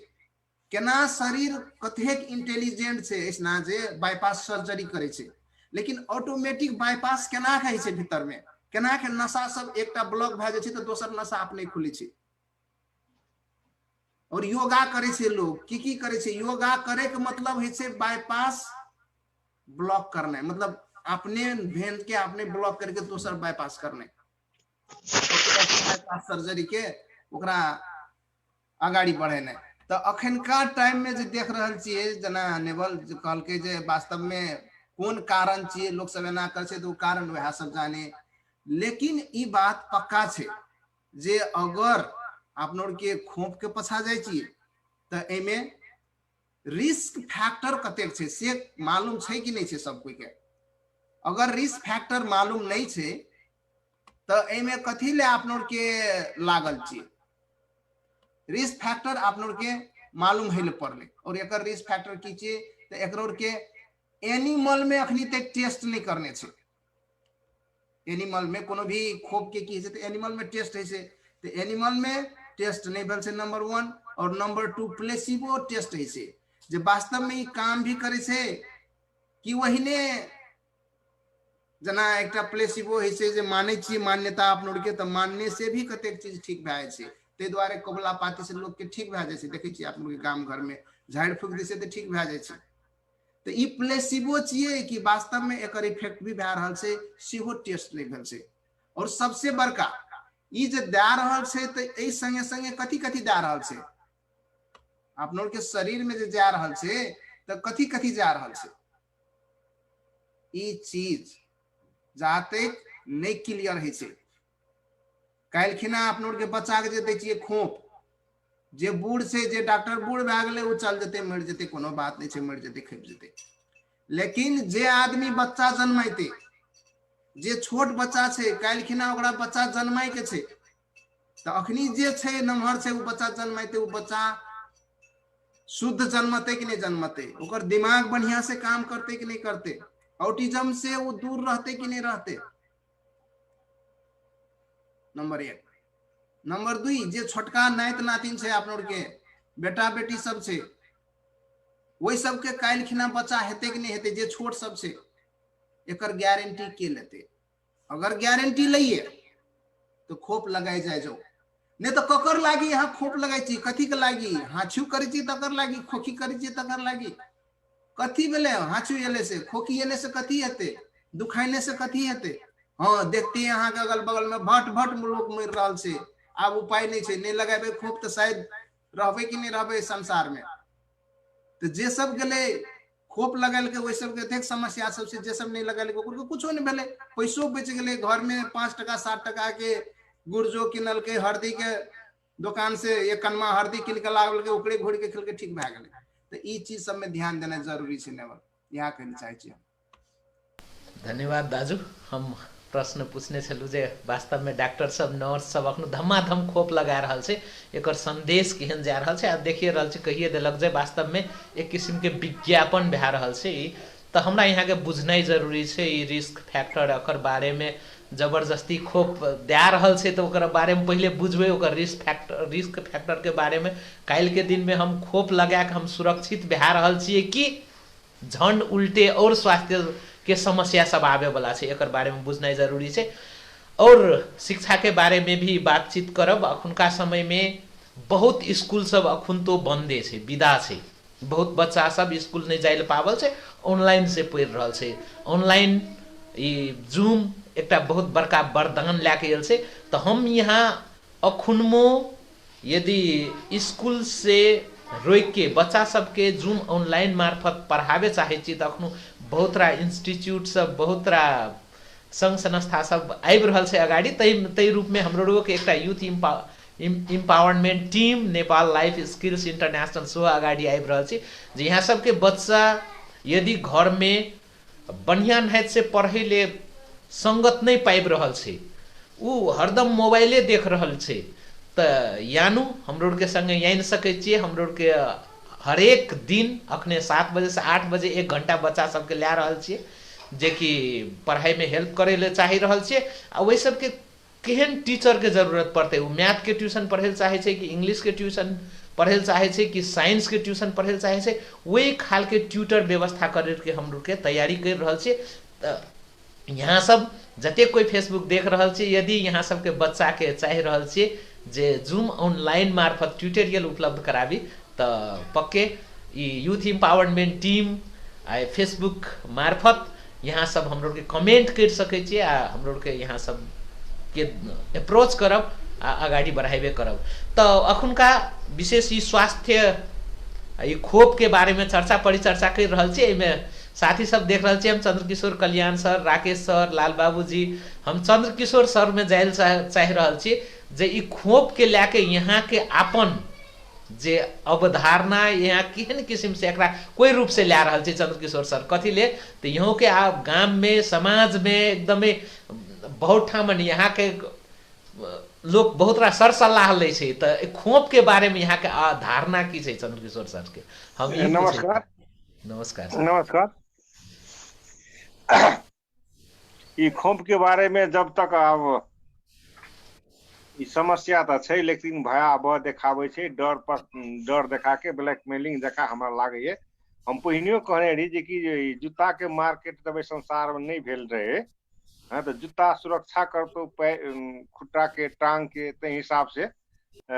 केना शरीर कतेक इंटेलिजेंट छै ऐसना जे बाईपास सर्जरी करे छै। लेकिन ऑटोमेटिक बाईपास केना है छै भीतर में, केना के नशा सब एकटा ब्लॉक भए जाय छै तो दोसर नशा अपने खुले छै। और योगा करे छै लोग, की करे छै योगा करे के मतलब है छै बाईपास ब्लॉक करना, मतलब अपने भेन के अपने ब्लॉक करके दोसर बाईपास करना, बाईपास सर्जरी के ओकरा आगाड़ी बढ़ेना। तो अखनका टाइम में जे देख रहल छियै, जना नेवल कहलकै जे वास्तव में कोन कारण छियै लोग सब एना करे छै, तो कारण वह सब जाने। लेकिन ई बात पक्का छै जे अगर आप लोग के खोप के पछा जाय छियै तो एमे रिस्क फैक्टर कतेक छै से मालूम छै कि नहीं छै सब कोई के? अगर रिस्क फैक्टर मालूम नहीं छै तो एमे कथी ले आप लोग के लागल छियै? रिस्क फैक्टर आप लोग के मालूम है पड़ले, और एक रिस्क फैक्टर की छियै तो एकरो के एनिमल में अखनी तक टेस्ट नहीं करने छै। एनिमल में कोनो भी खोप के की छै तो एनिमल में टेस्ट है छै, तो एनिमल में टेस्ट नहीं भेल छै नंबर 1, और नंबर 2 प्लेसिबो टेस्ट है छै, जे वास्तव में ई काम भी करे छै कि वहीने जना एकटा प्लेसिबो है छै जे माने छी मान्यता आप लोग के, तो मानने से भी कतेक चीज ठीक भए जाय छै। ते द्वारे कबला पाती से लोग के ठीक भए जाय छै, देखे छी आप लोग के गाम घर में झाड़ फूक दै छै तो ठीक भए जाय छै। तो ई प्लेसिबो छिए कि वास्तव में एकर इफेक्ट भी भए रहल छै, सेहो टेस्ट नहीं भेल छै। और सबसे बड़का ई जे दे रहल छै तो ए संगे संगे कथी कथी दे रहल छै आप लोग के शरीर में जे जा रहल छै तो कथी कथी जा रहल छै, ई चीज जहाँ तक नहीं क्लियर है छै। काल्हिखिना आप लोग के बच्चा के जे दै छियै खोप, जे बूढ़ से जे डॉक्टर बूढ़ भए गेलै उ चल जेतै मर जेतै, कोनो बात नहीं छै, मर जेतै खेप जेतै। लेकिन जे आदमी बच्चा जन्मैते, जे छोट बच्चा छै, काल्हिखिना ओकरा बच्चा जन्माय के छै, तो अखनी जे छै नमहर छै उ बच्चा जन्मैते, उ बच्चा शुद्ध जन्मते कि नहीं जन्मते, ओकर दिमाग बढ़िया से काम करते कि नहीं करते, ऑटिज्म से वो दूर रहते कि नहीं रहते, नंबर 1। नंबर 2, जे छोटका नाइत नातिन छै आप लोग के बेटा बेटी सब छै, वही सबके काल्हिखिना बच्चा हेते कि नहीं हेते, जे छोट सब छै, एकर गारंटी के लेते? अगर गारंटी लइए तो खोप लगाई जाए जाओ, नहीं तो ककर लागी यहाँ खोप लगाई छी, कथी के लागी? हाछू करे छी तकर लागी, खोखी करे छी तकर लागी, कथी भेले? हाछू एले से खोखी एले से कथी हेते, दुखाइने से कथी हेते? हाँ देखते हैं यहाँ के अगल बगल में भट भट लोग मर रहा से, आब उपाय नहीं छै, नहीं लगाबे खोप तो शायद रहबे कि नहीं रहबे संसार में। तो जे सब गेले खोप लगल के, वही सब के देख समस्या सब से, जे सब नहीं लगल के ओकरो कुछो नहीं भेले, पैसो बच गेले, घर में 5 टका 7 टका के गुर्जो किनल के, हरदी के दुकान से एक कनमा हरदी किन के लागल के, ओकरे घोड़ के खेल के ठीक भए गेले। तो ई चीज सब में ध्यान देना जरूरी छै नेवल, यहाँ कहना चाहे छी। धन्यवाद दाजू। हम प्रश्न पूछने छलू जे वास्तव में डॉक्टर सब नर्स सब अखनो धमाधम खोप लगा रहल छै, एकर संदेश केहन जा रहल छै, आ देखिए रहल छै, कहिए देलक जे वास्तव में एक किस्म के विज्ञापन भए रहल छै। तो हमरा यहाँ के बुझनाइ जरूरी छै ई रिस्क फैक्टर, एकर बारे में जबरदस्ती खोप दे रहल छै तो ओकर बारे में पहले बुझबे, ओकर रिस्क फैक्टर के बारे में। काल्हि के दिन में हम खोप लगा के हम सुरक्षित भए रहल छिए कि झन उल्टे और स्वास्थ्य के समस्या सब आवे वाला है, एक बारे में बुझना जरूरी है। और शिक्षा के बारे में भी बातचीत करब। अखुनका समय में बहुत स्कूल सब अखुन तो बंदे है, विदा है, बहुत बच्चा सब स्कूल नहीं जाए पावल है, ऑनलाइन से पढ़ रहा है। ऑनलाइन जूम एक बहुत बड़का वरदान लैके आयल से। तो हम यहाँ अखुनमो यदि स्कूल से रोक के बच्चा सबके जूम ऑनलाइन मार्फत पढ़ावे चाहे तो अखनु बहुत रा इंस्टीट्यूट सब, बहुत रा संघ संस्था सब आबि रहल छै अगाडि। तै रूप में हमरो के एक youth empowerment team Nepal life skills international सेहो अगाडि आबि रहल छै, जे यहाँ सबके बच्चा यदि घर में बढ़िया नाहित से पढ़े ले संगत नहीं पाबि रहल छै, उ हरदम मोबाइले देख रहल छै, तो यानू हमरो के संगे यान सकै छियै। हमरो के हरेक दिन अखने 7 बजे से 8 बजे 1 घंटा बच्चा सबके ला रहल छियै, जे कि पढ़ाई में हेल्प करे ले चाही रहल छियै। आ वही सबके केहन टीचर के जरूरत पड़ते, वो मैथ के ट्यूशन पढ़े चाहे छै कि इंग्लिश के ट्यूशन पढ़े चाहे छै कि साइंस के ट्यूशन पढ़े चाहे छै, वही खाल के ट्यूटर व्यवस्था करे के हमरो के तैयारी कर रहल छियै। यहाँ सब जते कोई फेसबुक देख रहल छियै, यदि यहाँ सबके बच्चा के चाहि रहल छियै जे जूम ऑनलाइन मार्फत ट्यूटोरियल उपलब्ध कराबी, तो पक्के यूथ इम्पावरमेंट टीम आ फेसबुक मार्फत यहाँ सब हमरो के कमेंट कर सकै छियै, आ हमरो के यहाँ सब के अप्रोच करब आ अगाडि बढ़ाबे करब। तो अखुनका विशेष स्वास्थ्य खोप के बारे में चर्चा परिचर्चा कर रहल छियै। एहिमे साथी सब देख रहे हैं हम चंद्रकिशोर कल्याण सर, राकेश सर, लाल बाबू जी। हम चंद्रकिशोर सर में जाए चाह रहा छे जे ई खोप के लेके यहाँ के आपन जे अवधारणा यहाँ केहन किस्म से एक कोई रूप से ला रहा छे चंद्रकिशोर सर कथी ले, तो यहाँ के आप गांव में समाज में एकदमै बहुत ठामन यहाँ के लोग बहुत रा सर सलाह ले छे। तो खोप के बारे में यहाँ के धारणा की छे चंद्रकिशोर सर के? हम नमस्कार नमस्कार नमस्कार। ई खोप के बारे में जब तक अब ई समस्या तो छै, लेकिन भयावह देखावे छै, डर देखा के ब्लैकमेलिंग देखा हमरा लागे। हम पहिनियो कहने रही जे कि जूता के मार्केट तब संसार में नहीं भेल रहे। हाँ, तो जूता सुरक्षा करतो खुट्टा के टांग के, ते हिसाब से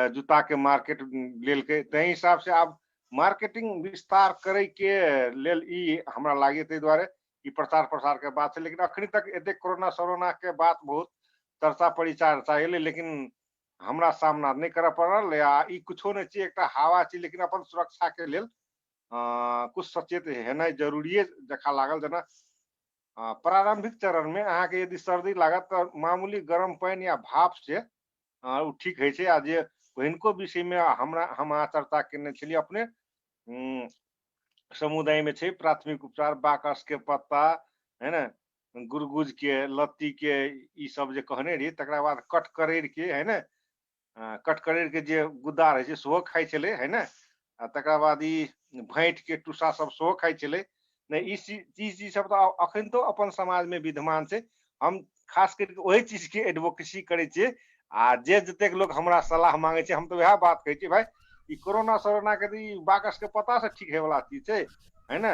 जूता के मार्केट लेल के, ते हिसाब से अब मार्केटिंग विस्तार करे के लेल ई हमरा लागे। ते द्वारे ई प्रचार प्रसार के बात है, लेकिन अखनी तक एते कोरोना के बात बहुत चर्चा परिचर्चा है, लेकिन हमरा सामना नहीं कर पड़ल। या ई कुछो नहीं चाहिए, एक हवा चाहिए, लेकिन अपन सुरक्षा के लेल कुछ सचेत होना जरूरी देखा लागल। जना प्रारंभिक चरण में अहाँ के यदि सर्दी लागत तो मामूली गर्म पानी या भाप से ठीक है। आज हिनको विषय में हम चर्चा करने छलिए अपने समुदाय में छे प्राथमिक उपचार बाकस के पत्ता है ना, गुरगुज के लत्ती के ई सब जे कहने रही, तकरा बाद कटकरेर के है ना, कटकरेर के जे गुद्दा रहे सेहो खाइ छले है ना, तकरा बाद ई भैंट के टुसा सब सेहो खाइ छले। नहीं ई चीज सब तो अखन तो अपन समाज में विद्यमान छे। हम खास करके वही चीज के एडवोकेसी करे छे। आ जे जतेक लोग हमरा सलाह मांगे छे, हम तो वह बात कहे छे भाई ई कोरोना सरोना के बाकस के पता से ठीक है वाला चीज है ना।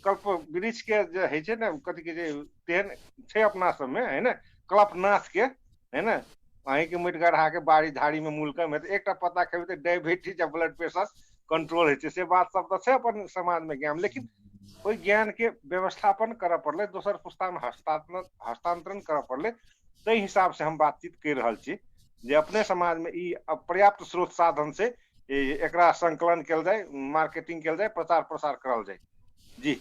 कल्प वृक्ष के जे है छे ना, कथी के जे तेहन छे अपना सब में है ना, कल्पनाथ के है ना, अहीं के मुट गढ़ा के बाड़ी झाड़ी में मूलका में एक पत्ता खेबे तो डायबिटीज या ब्लड प्रेशर कंट्रोल है छे। से बात सब तो छे अपन समाज में ज्ञान, लेकिन कोई ज्ञान के व्यवस्थापन कर पड़ले, दोसर पुस्ता में हस्तांतरण कर पड़ले। ते हिसाब से हम बातचीत कर रहल छी जे अपने समाज में ई पर्याप्त स्रोत साधन से एकरा संकलन कल जाए, मार्केटिंग कल जाए, प्रचार प्रसार करल जाए। जी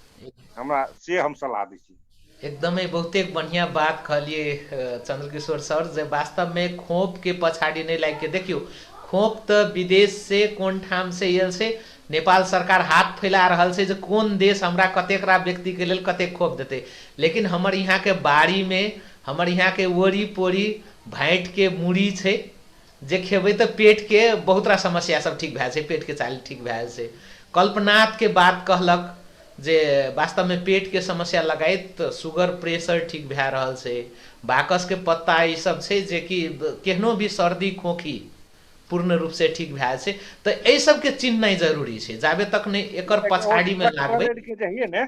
हमरा से हम सलाह दी छी। एकदमै बहुते बढ़िया बात कहलिए चंद्रकिशोर सर, जे वास्तव में खोप के पछाड़ी नहीं लाग के देखियो, खोप तो विदेश से कोन ठाम से आयल से, नेपाल सरकार हाथ फैला रहल से जे कोन देश हमरा कतेकरा व्यक्ति के लेल कतेक खोप देते, लेकिन हमर यहाँ के बाड़ी में, हमर यहाँ के ओरी पोरी भाइट के मुड़ी छे, जे खेबै तो पेट के बहुत रा समस्या सब ठीक भए छै, पेट के चाल ठीक भए छै। कल्पनाथ के बात कहलक जे वास्तव में पेट के समस्या लगाइत तो शुगर प्रेशर ठीक भए रहल छै। बाकस के पत्ता ई सब छै जे कि केहनो भी सर्दी खोखी पूर्ण रूप से ठीक भए छै। तो एहि सबके चिन्हनाइ जरूरी छै, जाबे तक नहीं एकर पछाड़ी में लागबै। के चाहिए ने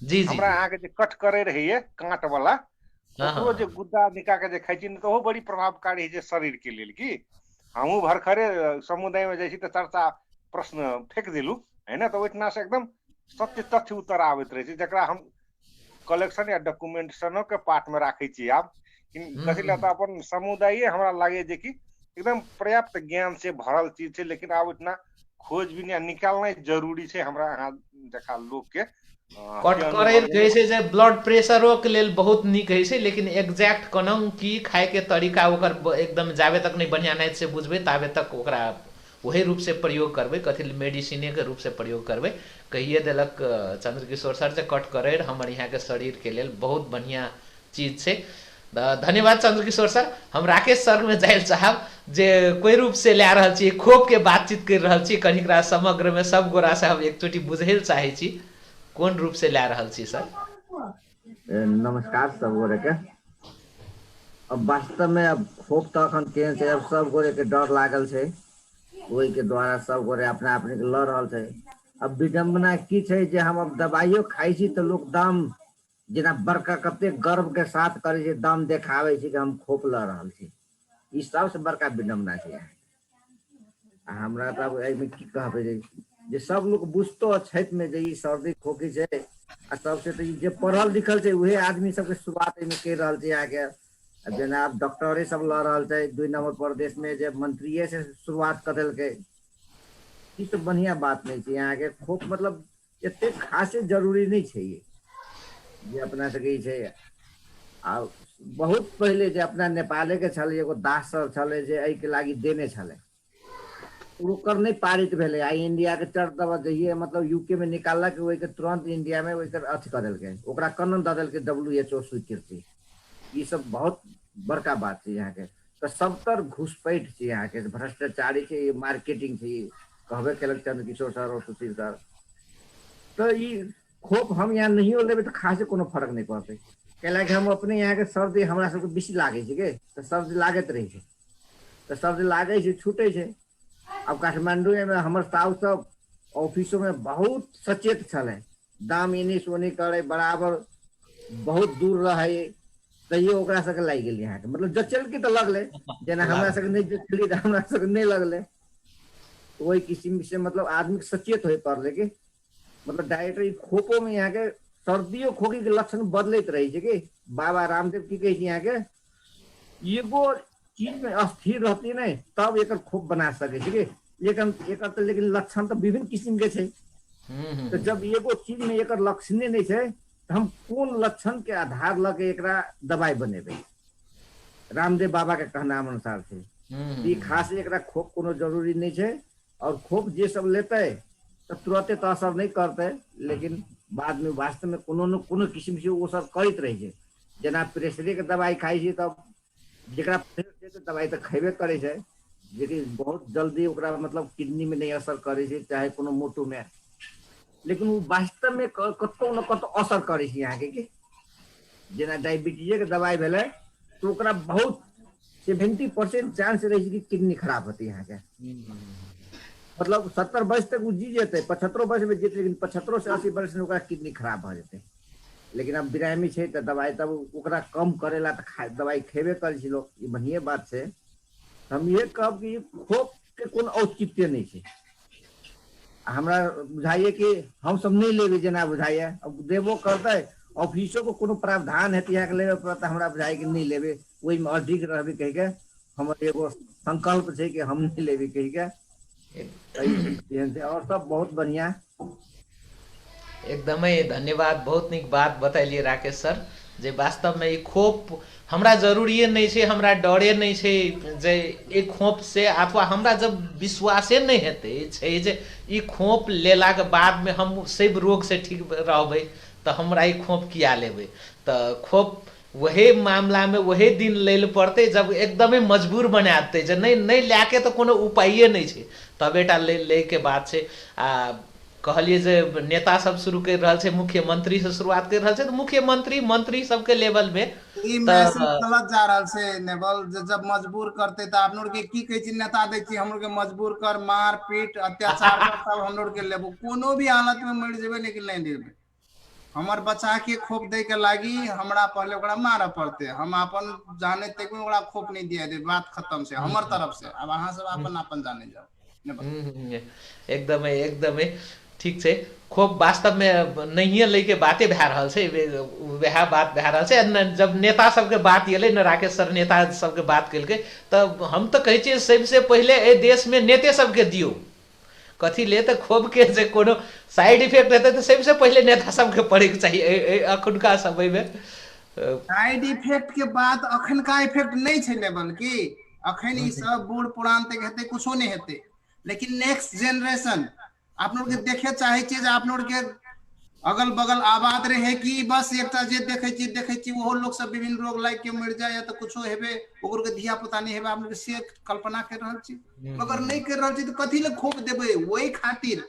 जी जी हमरा अहाँ के जे कट करे रहिए कांट वाला, हाँ ओकरो जे हाँ गुद्दा निकाल के जे खाइ छी तो वो बड़ी प्रभावकारी है शरीर के लेल की हमहू भरखरे समुदाय में जैसी तो चर्चा प्रश्न फेंक दिलू है ना, तो ओइठना से एकदम सत्य तथ्य उत्तर आबैत रहे छै जकरा हम कलेक्शन या डॉक्यूमेंटेशनो के पार्ट में राखै छी आब। कथी लए तऽ अपन समुदाय हमरा लागे जे कि एकदम पर्याप्त ज्ञान से भरल चीज छै, लेकिन आब इतना खोजबीन या निकालना जरूरी छै हमरा अहाँ जका लोग के कट करे कहै छै जे ब्लड प्रेशरो के लेल बहुत नीक है छै, लेकिन एग्जैक्ट कोना की खाए के तरीका ओकर एकदम जाबे तक नहीं बढ़िया नहीं से बुझबै ताबे तक ओकरा वही रूप से प्रयोग करबै, कथी मेडिसिने के रूप से प्रयोग करबै। कहिए देलक चंद्रकिशोर सर जे कट करे हमर यहाँ के शरीर के लेल बहुत बढ़िया चीज छै। धन्यवाद चंद्रकिशोर सर। हम राकेश सर में जाए चाहब जे कोई रूप से ला रहल छी खोप के बातचीत कर रहल छी, कनिकरा समग्र में सब गोरा से हम एक चोटी बुझे चाहे छी कोन रूप से ला रहल छी सर। नमस्कार सब गोरे के। अब वास्तव में अब खोप तो अखन केहन छै, अब सब गोरे के डर लागल छै, ओहि के द्वारा सब गोरे अपना अपने के लड़ रहल छै। अब विडम्बना की छै जे हम अब दवाइयो खाइ छी तो लोग दाम जेना बड़का कते गर्व के साथ करे छै, दाम देखावे छै कि हम खोप ल रहल छी। ई सबसे बड़का विडम्बना छै। हमरा तो अब एहिमे की कहबै जे सब लोग बुझतो छत में जे ई सर्दी खोखी छै, आ सबसे तो जे पढ़ल लिखल छै उहे आदमी सबके शुरुआत एहिमे कर रहल छै। अहाँके जेना आब डॉक्टरे सब ल रहल छै, 2 नंबर प्रदेश में जे मंत्रिये से शुरुआत कर देलकै। ई तो बढ़िया बात नहीं छै। यहाँ के खोप मतलब एते खासे जरूरी नहीं छै ये जे अपना सके छै। आ बहुत पहले जे अपना नेपाले के छले एगो दास सर छले जे एहि के लागी देने छले, ओकर नहीं पारित भेले। आई इंडिया के चढ़ दबा जइए मतलब यूके में निकालला के ओहि के तुरंत इंडिया में ओकर अथी कर देलकै, ओकरा कानून द देलकै WHO स्वीकृति। ये सब बहुत बड़का बात छै। यहाँ के तो सबतर घुसपैठ छै, यहाँ के भ्रष्टाचारी छै, मार्केटिंग छै, कहबे केलक चंद्रकिशोर सर और सुशील सर। तो ये खोप हम यहाँ नहीं लेबै तो खासे कोनो फर्क नहीं पड़ते, कैलाकि हम अपने यहाँ के सर्दी हमरा सबके बेसी लागे छै के, तो सर्दी लागत रहे छै, तो सर्दी लागे छै छूटे छै। अब काठमांडू में हमर साउस सब ऑफिसों में बहुत सचेत छले, दाम एनी सोनी करे बराबर बहुत दूर रहे, तैयो ओकरा सबके लागि गेल यहाँ के मतलब जचल के तो लगले, जेना हमरा सबके नहीं जचली तो हमरा सबके नहीं लगले। वही किस्म से मतलब आदमी सचेत हो पड़ले कि मतलब डायरेक्ट खोपो में यहाँ के सर्दियों खोखी के लक्षण बदलते रहे छै कि बाबा रामदेव की कहे यहाँ के एगो चीज में अस्थिर रहती नहीं तब एक खोप बना सके कि, लेकिन लक्षण तो विभिन्न किस्म के छै। तो जब एगो चीज में एक लक्षणे नहीं छै तो हम कौन लक्षण के आधार लगे एकरा दवाई बनेबे, रामदेव बाबा के कहना अनुसार छै। खास एकरा खोप कोनो जरूरी नहीं छै, और खोप जे सब लेते तो तुरंते तो असर नहीं करते, लेकिन बाद में वास्तव में कोनो न कोनो किस्म से वो सब करते रहे छै। जेना प्रेशरे के दवाई खाई छै तब जेकरा प्रेशर के दवाई तो खेबे करे छै, लेकिन बहुत जल्दी ओकरा मतलब किडनी में नहीं असर करे छै चाहे कोनो मोटू में, लेकिन वो वास्तव में कतौ न कतौ असर करे छै। यहाँ के जेना डायबिटीज के दवाई भेले तो ओकरा बहुत 70% चांस रहे छै कि किडनी खराब होती यहाँ के, मतलब 70 वर्ष तक वो जी जेते, 75 वर्ष में जीते, लेकिन 75 से 80 वर्ष में ओकरा किडनी खराब भ जेते। लेकिन अब बिरामी छै तो दवाई तब ओकरा कम करेला तो दवाई खेबे करे छै लोग, ये बढ़िया बात छै। हम ये कहब कि खोप के कोनो औचित्य नहीं छै। हमरा बुझाइए कि हम सब नहीं लेबे जेना बुझाइए, अब देबो करते ऑफिसों को कोनो प्रावधान हेतु यहाँ के लेबे पड़ता, हमरा बुझाइए कि नहीं लेबे, वही में अधिक रहबे कह के हमर एगो संकल्प छै कि हम नहीं लेबे कह के। और सब बहुत बढ़िया, एकदमै धन्यवाद। बहुत निक बात बतैलिए राकेश सर जे वास्तव में ई खोप हमरा जरूरिए नहीं छै, हमरा डरे नहीं छै जे ई खोप से, अथवा हमरा जब विश्वासे नहीं हेतै छै जे ई खोप लेला के बाद में हम सब रोग से ठीक रहबै तो हमरा ई खोप किया लेबै। तो खोप वही मामला में वही दिन ले पड़ते जब एकदमै मजबूर बना देते जे नहीं नहीं लाके तो कोनो उपाये नहीं छै, तब एटा ले के बात छै। आ कहलिए जे नेता सब शुरू कर रहल छै, मुख्यमंत्री से शुरुआत कर रहल छै, तो मुख्यमंत्री मंत्री सबके लेवल में ई तो मैसेज गलत जा रहल छै नेवल, जब मजबूर करते तो आप लोग के की कहै छी, नेता दै छी हम लोग के मजबूर कर, मार पीट अत्याचार कर, सब हम लोग के लेबो, कोनो भी हालत में मर जेबे लेकिन नहीं देबे। हमर बच्चा के खोप दे के लागी हमरा पहले ओकरा मारे पड़ते, हम अपन जाने तक में ओकरा खोप नहीं दिया दे, बात खत्म से हमर तरफ से। अब अहाँ सब अपन अपन जाने जाओ नेवल। एकदमै एकदमै ठीक छै। खोप वास्तव में नहिए लेके बाते भए रहल छै, वएह बात भए रहल छै। जब नेता सबके बात एलै न, राकेश सर नेता सबके बात केलकै, तब हम तो कहै छियै सबसे पहिले एहि देश में नेते सबके दियौ, कथी ले तऽ खोप के जे कोनो साइड इफेक्ट हेतै तऽ सबसे पहिले नेता सबके पड़ैके चाही अखुनका समय में। साइड इफेक्ट के बाद अखन का इफेक्ट नहीं छै नेवल की, अखन ई सब बूढ़ पुरान तक हेतै, कुछो नहीं हेतै, लेकिन नेक्स्ट जनरेशन आप लोग के देखे चाहे छी जे आप लोग के अगल बगल आबाद रहे कि बस एकटा जे देखे छी वो लोग सब विभिन्न रोग लाग के मर जाए या तो कुछो हेबे, ओकर के धिया पुता नहीं हेबे, आप लोग से कल्पना कर रहल छी। अगर नहीं कर रहल छी तो कथी ले खोप देबे, वही खातिर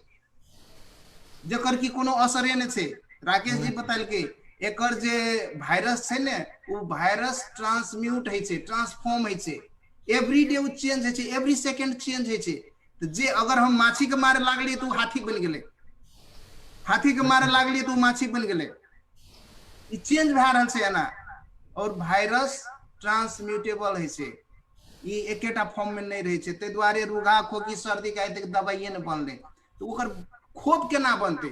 जकर की कोनो असरे नहीं छै। राकेश जी बतालके एकर जे वायरस छै ने, वो वायरस ट्रांसम्यूट है छै, ट्रांसफॉर्म है छै, एवरी डे वो चेंज है छै, एवरी सेकंड चेंज है छै। तो जे अगर हम माछी के मारे लागलिए तो हाथी बन गेले, हाथी के मारे लागलिए तो माछी बन गेले, ई चेंज भए रहल छै एना। और वायरस ट्रांसम्यूटेबल है छै, ई एकेटा फॉर्म में नहीं रहे छै, ते दुआरे रूघा खोकी सर्दी का तक दवाइए न बनले, तो ओकर खोप केना बनते,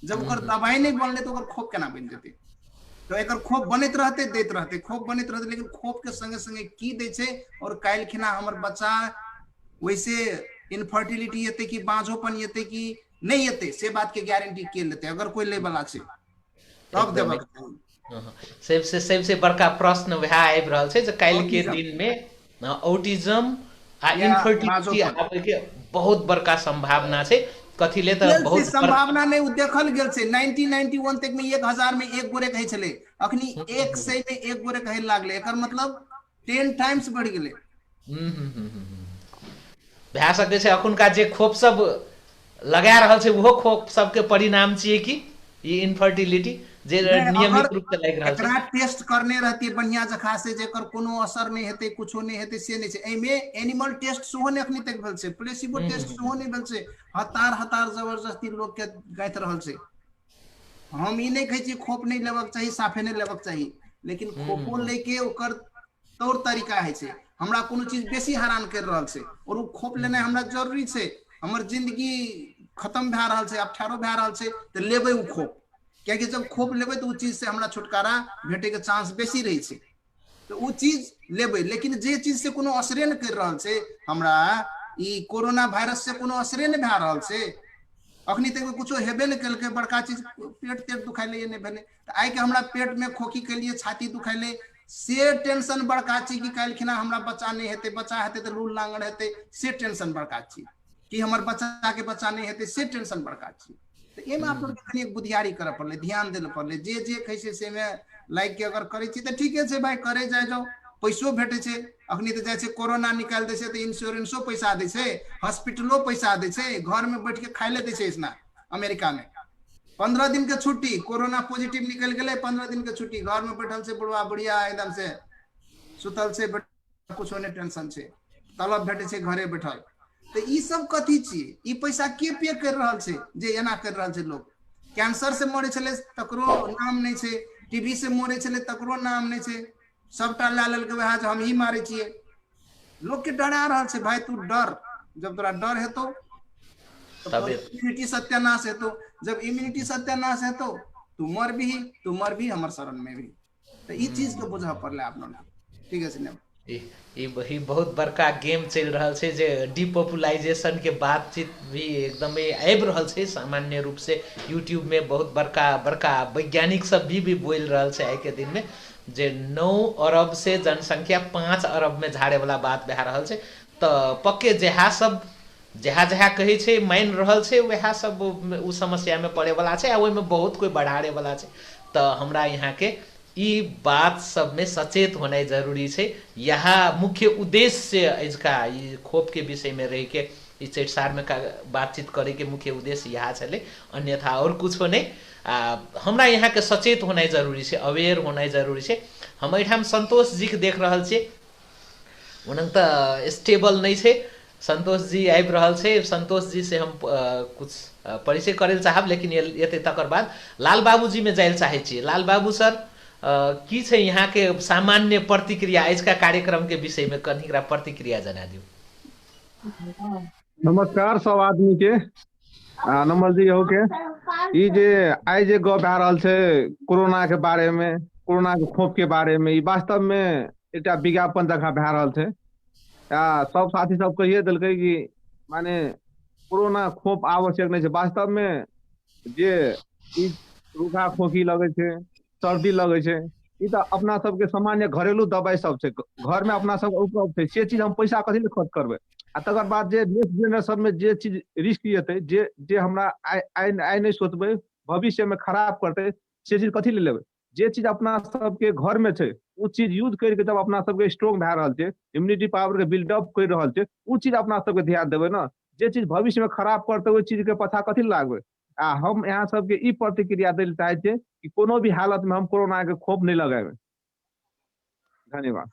जब ओकर दवाई नहीं बनले तो ओकर खोप केना बन जेते। तो एकर खोप बनत रहते, देत रहते, खोप बनत रहते, लेकिन खोप के संगे संगे की दै छै, और काल्हि खिना हमर बच्चा वैसे इनफर्टिलिटी येते कि बांझोपन येते कि नहीं येते, से बात के गारंटी के लेते, अगर कोई ले वाला छै तब देबक चाही। सबसे बड़का प्रश्न वह आबि रहल छै जे काल्हि के दिन में ऑटिज्म आ इनफर्टिलिटी आबे के बहुत बड़का संभावना छै। कथी ले तऽ बहुत संभावना नहीं, वो देखल गेल छै 1991 तक में 1000 में एक गोरे कहै छले, अखनी 100 में एक गोरे कहै लागले, एकर मतलब 10 टाइम्स बढ़ गेले। भए सकै छै अखुनका जे खोप सब लगा रहल छै ओहो खोप सबके परिणाम छियै कि ई इनफर्टिलिटी जे नियमित रूप से लागि रहल छै। एकरा टेस्ट करने रहती बढ़िया जखा से, जेकर कोनो असर नहीं हेते, कुछो नहीं हेते, से नहीं छै। एमे एनिमल टेस्ट सेहो नहीं अखनी तक भेल छै, प्लेसिबो टेस्ट सेहो नहीं भेल छै, हतार हतार जबरदस्ती लोग के गाइत रहल छै। हम ई नहीं कहै छी खोप नहीं लेबक चाही, साफे नहीं लेबक चाही, लेकिन खोपो लेके ओकर तौर तरीका है छै। हमरा कोनो चीज बेसी हैरान कर रहल छै और वो खोप लेना हमरा जरूरी छै, हमर जिंदगी खत्म भए रहल छै, अबठारो भए रहल छै, तो लेबै वो खोप, कियाकि जब खोप लेबै तो वो चीज से हमरा छुटकारा भेटे के चांस बेसी रही छै, तो वो चीज लेबै। लेकिन जे चीज से कोनो असरे नहीं कर रहल छै, हमरा ई कोरोना वायरस से कोनो असरे नहीं भए रहल छै, अखनी तक कुछो हेबे नहीं कलके, बड़का चीज पेट तेट दुखाइले नहीं भेले, तो आई के हमरा पेट में खोखी के लिए छाती दुखाइले, से टेंशन बड़का चीज कि काल्हि खिना हमरा बच्चा नहीं हेते, बच्चा हेते तो लूल लांगड़ हेते, से टेंशन बड़का चीज कि हमर बच्चा के बच्चा नहीं हेते, से टेंशन बड़का चीज। तो एमे आप लोग कनी बुधियारी करे पड़ले, ध्यान देले पड़ले, जे जे कैसे से में लाइक के अगर करे छी तो ठीके छै भाई, करे जाय जाओ, पैसो भेटे छै। अखनी तो जाय छै कोरोना निकाल दे छै तो इंश्योरेंसो पैसा दे छै, हॉस्पिटलो पैसा दे छै, घर में बैठ के खाइले दे छै। इसना अमेरिका में 15 दिन के छुट्टी, कोरोना पॉजिटिव निकल गए 15 दिन के छुट्टी, घर में बैठल से बुढ़वा बुढ़िया एकदम से सुतल से, कुछ नहीं टेंशन छै, तलब भेटे छै घरे बैठल। तो ई सब कथी छियै, ई पैसा के पे कर रहल छै जे एना कर रहल छै। लोग कैंसर से मरे छले तकरो नाम नहीं छै, टीबी से मरे छले तकरो नाम नहीं छै, सबटा ला लेल के वएह जे हम ही मारे छियै। लोग के डरा रहल छै, भाई तू डर, जब तोरा डर हेतो तब इम्यूनिटी सत्यानाश हेतो, जब इम्यूनिटी सत्यानाश हेतो तू मर भी हमर शरण में भी। तो ई चीज के बुझा पड़ले आप लोग, ठीक है सिनेमा ई बहुत बड़का गेम चल रहा है जे डिपॉपुलाइजेशन के बातचीत भी एकदम आबि रहल छै सामान्य रूप से यूट्यूब में, बहुत बड़का बड़का वैज्ञानिक सब भी बोल रहा है आई के दिन में जे 9 अरब से जनसंख्या 5 अरब में झाड़े वाला बात भए रहल छै। तो पक्के जहाँ सब जहाँ कहे छै मान रहल छै वह सब उ समस्या में पड़े वाला छै, ओहि में बहुत कोई बढ़ाड़े वाला छै। तो हमरा यहाँ के ई बात सब में सचेत होना जरूरी है। यहाँ मुख्य उद्देश्य इसका खोप के विषय में रह के ई चेटसार में बातचीत करे के मुख्य उद्देश्य यहाँ छले, अन्यथा और कुछ नहीं। हमरा यहाँ के सचेत होना जरूरी है, अवेयर होना जरूरी है। हम एठाम संतोष जी के देख रहल छे, उनक तो स्टेबल नहीं है। संतोष जी आबि रहल छे, संतोष जी से हम कुछ परिचय करे चाहब, लेकिन ये तकर बाद लाल बाबू जी में जाए चाहे छी। लाल बाबू सर की छे यहाँ के सामान्य प्रतिक्रिया आज का कार्यक्रम के विषय में कनिकरा प्रतिक्रिया जना दियो। नमस्कार सब आदमी के। नंबर जी हो के ई जे आई जे गप भए रहल छै कोरोना के बारे में, कोरोना के खोप के बारे में, ई वास्तव में एकटा विज्ञापन जकाँ भए रहल छै। सब साथी सब कहिए दिलकै कि माने कोरोना खोप आवश्यक नहीं छै। वास्तव में जे ई रूखा खोखी लगे छै, सर्दी लगे छै, ई तो अपना सबके सामान्य घरेलू दवाई सब छै, घर में अपना सब उपलब्ध छै। से चीज हम पैसा कथी ले खर्च करबै? आ तकर बाद जे नेक्स्ट जेनरेशन में जे चीज रिस्क येतै, जे हमरा आइ नहीं सोचबै भविष्य में खराब करतै, से चीज कथी ले लेबै? जे चीज अपना सबके घर में छै उ चीज यूज करके जब अपना सबके स्ट्रॉन्ग भए रहल छै, इम्यूनिटी पावर के बिल्डअप कर रहल छै, उ चीज अपना सबके ध्यान देबै ना। जे चीज भविष्य में खराब करतै ओहि चीज के पछा कथी लागबै? हम यहाँ सबके ई प्रतिक्रिया दै चाहे छियै कि कोनो भी हालत में हम कोरोना के खोप नहीं लगाएबै। धन्यवाद।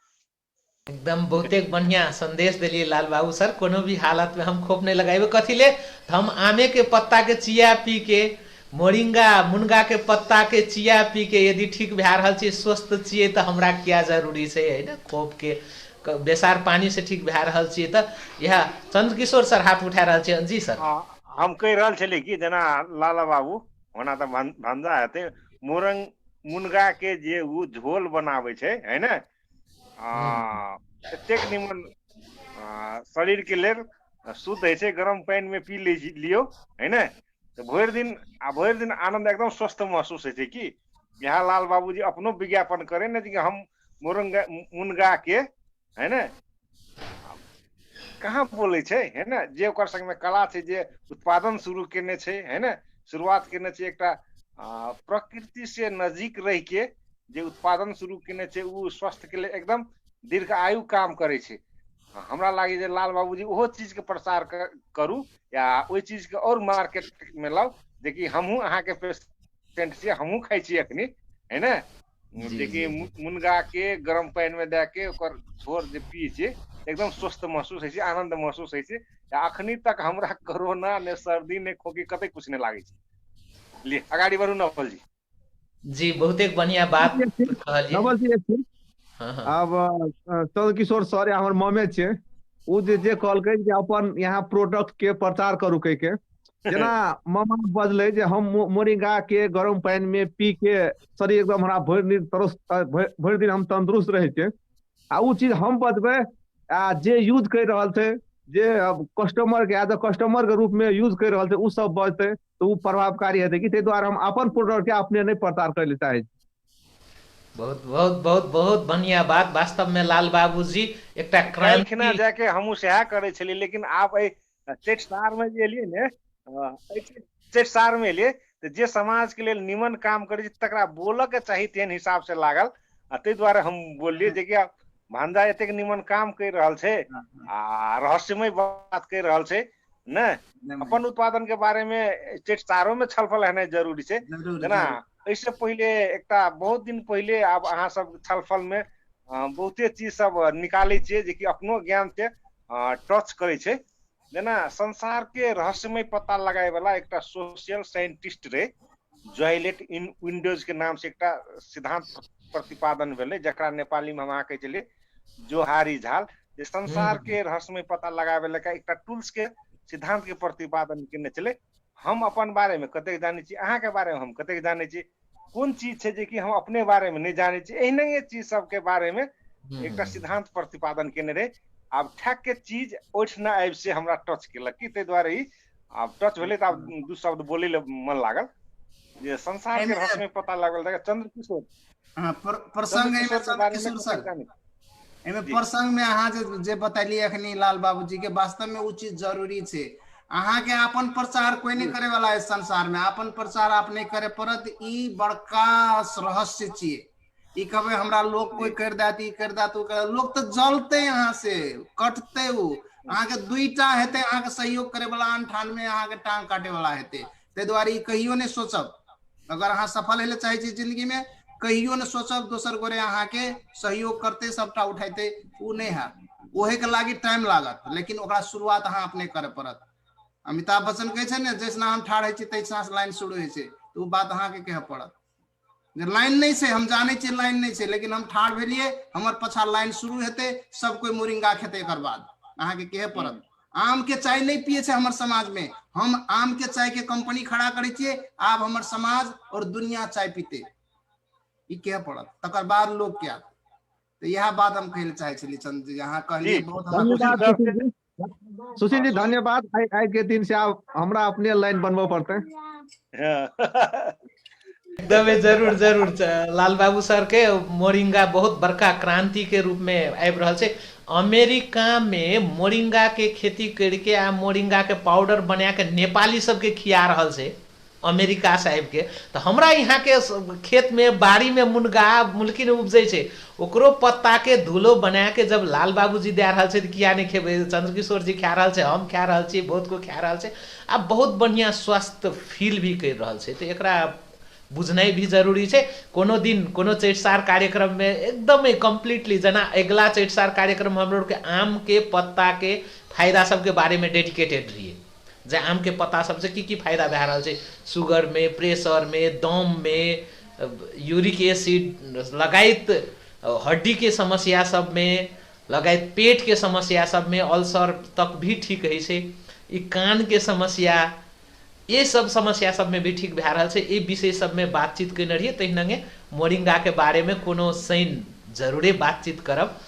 एकदम बहुते बढ़िया संदेश दिलिए लाल बाबू सर। कोनो भी हालत में हम खोप नहीं लगाएबे। कथी ले? हम आमे के पत्ता के चिया पी के, मोरिंगा मुनगा के पत्ता के चिया पी के यदि ठीक भए रहल छी, स्वस्थ छिए, तो हमरा क्या जरूरी छै है ना खोप के? बेसार पानी से ठीक भए रहल छिए तो यह चंद्रकिशोर सर हाथ उठा रहल छी। जी सर। हम कह रहल छली कि जेना लाला बाबू होना तो भंजा हेतै, मोरंग मुनगा के जे उ झोल बनावे छै है ना, एतेक निमन शरीर के लेल शुद्ध है छै। गरम पानी में पी लियो है ना, तो भरि दिन आनंद एकदम स्वस्थ महसूस है कि। यहाँ लाल बाबू जी अपनो विज्ञापन करे ना कि हम मुनगा के है ना, कहाँ बोले छै है ना, जे ओकर संग में कला छै, जे उत्पादन शुरू केने छै है ना, शुरुआत केने छै एकटा प्रकृति से नजदीक रह के जे उत्पादन शुरू केने छै, उ स्वास्थ्य के लिए एकदम दीर्घ आयु काम करे छै। हमरा लागे जे लाल बाबूजी ओहो चीज के प्रसार करू या ओहि चीज के और मार्केट में लाओ, जे कि हमहू अहाँ के पेशेंट छियै, हमहू खाइ छियै अखनी है ना, जे कि मुनगा के गरम पानी में दे के ओकर झोर जे पियै छियै, एकदम स्वस्थ महसूस है, आनंद महसूस है। अखनी तक हमरा कोरोना ने सर्दी ने खोखी कतै कुछ नहीं लागे छै। लिए आगाड़ी बढ़ू नवल जी। जी बहुत एक बढ़िया बात कहलिए। नवल जी अब चंद्रकिशोर सर हमर मामे छै, उ जे कहलकै जे अपन यहाँ प्रोडक्ट के प्रचार करू कह के, जेना मामा बजले जे हम मोरिंगा के गरम पानी में पी के शरीर एकदम हमरा भरि दिन हम तंदुरुस्त रहे छै। आ उ चीज हम बजबै जे यूज कर रहल छै, जे कस्टमर के एज अ कस्टमर के रूप में यूज कर रहल छै, उ सब बजते तो उ प्रभावकारी हेतै कि। ताहि दुआरे हम अपन प्रोडक्ट के अपने नहीं प्रचार करे ले चाहे। बहुत बहुत बहुत बहुत बढ़िया बात। वास्तव में लाल बाबू जी एकटा क्रांति जाके हमहू सएह करे छलिए, लेकिन आप चेटसार में जे एलिए ने, चेटसार में एलिए तो जे समाज के लिए निमन काम करे तकरा बोलऽ के चाही तेन हिसाब से लागल। ताहि दुआरे हम बोलिए जे कि भांजा एतेक निमन काम कर रहल छै आ रहस्यमय बात कर रहल छै ने, अपन उत्पादन के बारे में चेटसारो में छलफल होना जरूरी छै ना। इससे पहले एकटा बहुत दिन पहले अब अहाँ सब छलफल में बहुते चीज सब निकाले छे जे कि अपनो ज्ञान से टच करे छे। जेना संसार के रहस्यमय पता लगाए वाला एकटा सोशल साइंटिस्ट रे जॉयलेट इन विंडोज के नाम से एकटा सिद्धांत प्रतिपादन भेले, जकरा नेपाली में हम अहाँ कहे छलिए जोहारी झाल, जे संसार के रहस्यमय पता लगाए वाला एकटा टूल्स के सिद्धांत के प्रतिपादन केने छले। हम अपन बारे में कतेक जाने छी, अहाँ के बारे में हम कतेक जाने छी, कोन चीज छै जे कि हम अपने बारे में नहीं जाने छी, एहने चीज सब के बारे में एकटा सिद्धांत प्रतिपादन केने रहे। अब ठक के चीज ओठना आबि से हमरा टच केलक कि, ताहि दुआरे ही अब टच भेले तो दू शब्द बोले ले मन लागल जे संसार के रहस्य पता लागल। देखा चंद्रकिशोर प्रसंग एमे प्रसंग में अहाँ जे बतैली अखनी लाल बाबूजी के, वास्तव में उ चीज जरूरी छै। अहाँ के अपन प्रचार कोई नहीं करे वाला है संसार में, अपन प्रचार आप नहीं करे पड़त। ई बड़का रहस्य छिए। ई कहबे हमरा लोग कोई कर देत, ई कर देत, लोग तो जलते यहाँ से कटते। उ अहाँ के दुईटा हेते अहाँ के सहयोग करे वाला 98 अहाँ के टांग काटे वाला हेते ते द्वारे ई कहियो ने सोचब अगर अहाँ सफल हेले चाहे छी जिंदगी में कहियो ने सोचब दोसर गोरे अहाँ के सहयोग करते सबटा उठाइते उ नहीं है ओहे के लागी टाइम लागत लेकिन ओकरा शुरुआत अहाँ अपने करे पड़त अमिताभ बच्चन कहे छै ने जैसना हम ठाड़ है छी तैसना लाइन शुरू है छै तो उ बात अहाँ के कहे पड़त लाइन नहीं छै हम जाने छी लाइन नहीं छै लेकिन हम ठाड़ भेलिए हमर पछा लाइन शुरू हेते सब कोई मोरिंगा खेते एकर बाद अहाँ के कहे पड़त आम के चाय नहीं पिए छै हमर समाज में हम आम के चाय के कंपनी खड़ा करे छिए आब हमर समाज और दुनिया चाय पीते ई कहे पड़त तकर बाद लोग क्या तो यह बात हम कहले चाहे छी चंद जी अहाँ कहलिए बहुत धन्यवाद सुशील जी धन्यवाद आइ के दिन से आप हमरा अपने लाइन बनबो पड़ते एकदमै जरूर जरूर लाल बाबू सर के मोरिंगा बहुत बड़का क्रांति के रूप में आबि रहल छै अमेरिका में मोरिंगा के खेती करके आ मोरिंगा के पाउडर बना के नेपाली सबके खिया रहल छै अमेरिका से आबि के तो हमरा यहाँ के खेत में बाड़ी में मुनगा मुल्की उपजे छै ओकरो पत्ता के धूलो बना के जब लाल बाबू जी दे रहल छै तो किया नहीं खेबै चंद्रकिशोर जी खा रहल छै हम खा रहल छी बहुत को खा रहल छै आ बहुत बढ़िया स्वस्थ फील भी कर रहल छै तो एकरा बुझनाइ भी जरूरी छै कोनो दिन कोनो चैतसार कार्यक्रम में एकदमै कम्प्लीटली जना अगला चैतसार कार्यक्रम हम लोग के आम के पत्ता के फायदा सबके बारे में डेडिकेटेड रहिए जे आम के पत्ता सबसे की फायदा भए रहल छै शुगर में प्रेशर में दम में यूरिक एसिड लगायत हड्डी के समस्या सब में लगायत पेट के समस्या सब में अल्सर तक भी ठीक है छै ई कान के समस्या ये सब समस्या सब में भी ठीक भए रहल छै ई विषय सब में बातचीत करने रहिए तहिना मोरिंगा के बारे में कोनो सैन जरूरे बातचीत करब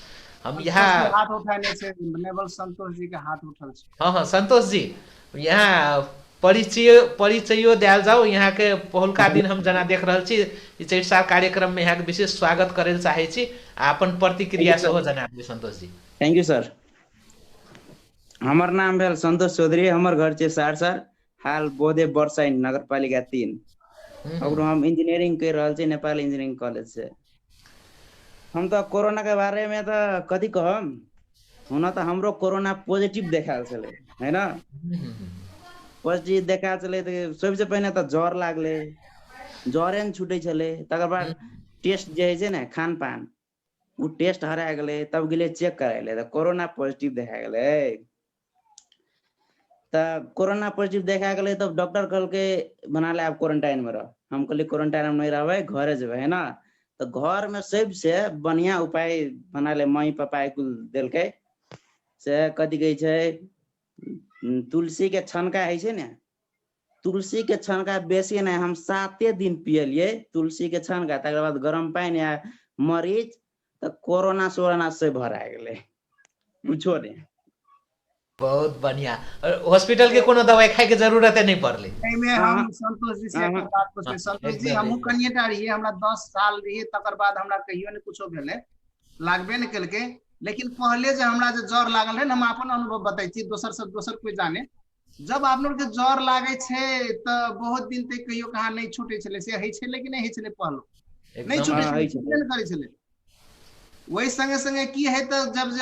हम यहाँ हाथ उठाने से नेवल संतोष जी के हाथ उठल छै हाँ संतोष जी यहाँ परिचयो दियल जाओ यहाँ के पहुलका दिन हम जना देख रहल छी ई चैतसार कार्यक्रम में यहाँ के विशेष स्वागत करे चाहे छी अपन प्रतिक्रिया सेहो जनाबी Santosh ji thank you sir हमर नाम भेल संतोष चौधरी हमर घर छै सहरसा हाल बोधे बरसाइन नगरपालिका 3 और हम इंजीनियरिंग कर रहल छी नेपाल इंजीनियरिंग कॉलेज से हम तो कोरोना के बारे में तो कथी कहम होना तो हमरो कोरोना पॉजिटिव देखाल छले है ना पॉजिटिव देखा चले तो सबसे पहले तो ज्वर लागले ज्वरे न छूटे छले तकर बाद टेस्ट जे है ना खान पान वो टेस्ट हरा गेले तब गेले चेक कराइले तो कोरोना पॉजिटिव देखा गेले तो कोरोना पॉजिटिव देखा गेले तब डॉक्टर कहल के बना ले आप क्वारंटाइन में रह हम कहले क्वारंटाइन में नहीं रहबे घरे जेबे है ना तो घर में सबसे बढ़िया उपाय बना ले मई पापा कुल देल के से कथी कहै छै तुलसी के छनका है छै ने तुलसी के छनका बेसी नहीं हम 7 दिन पियलिए तुलसी के छनका तकर बाद गरम पानी या मरीच तो कोरोना से भरा गेले पूछो ने बहुत बढ़िया हॉस्पिटल के कोनो दवाई खाए के जरूरत नहीं पड़ले एमे हम संतोष जी से एक बात पूछे संतोष जी हमहु कनिएटा रहिए हमरा 10 साल रहिए तकर बाद हमरा कहियो ने कुछो भेले लागबे न केल के लेकिन पहले जे हमरा जे ज्वर लागल है हम अपन अनुभव बताई छी दोसर से दोसर कोई जाने जब आप लोग के ज्वर लागे छे त बहुत दिन तक कहियो कहां नहीं छूटे छले से है छले कि नहीं है छले पहलो नहीं छूटे छले न करे छले वही संगे संगे की है तो जब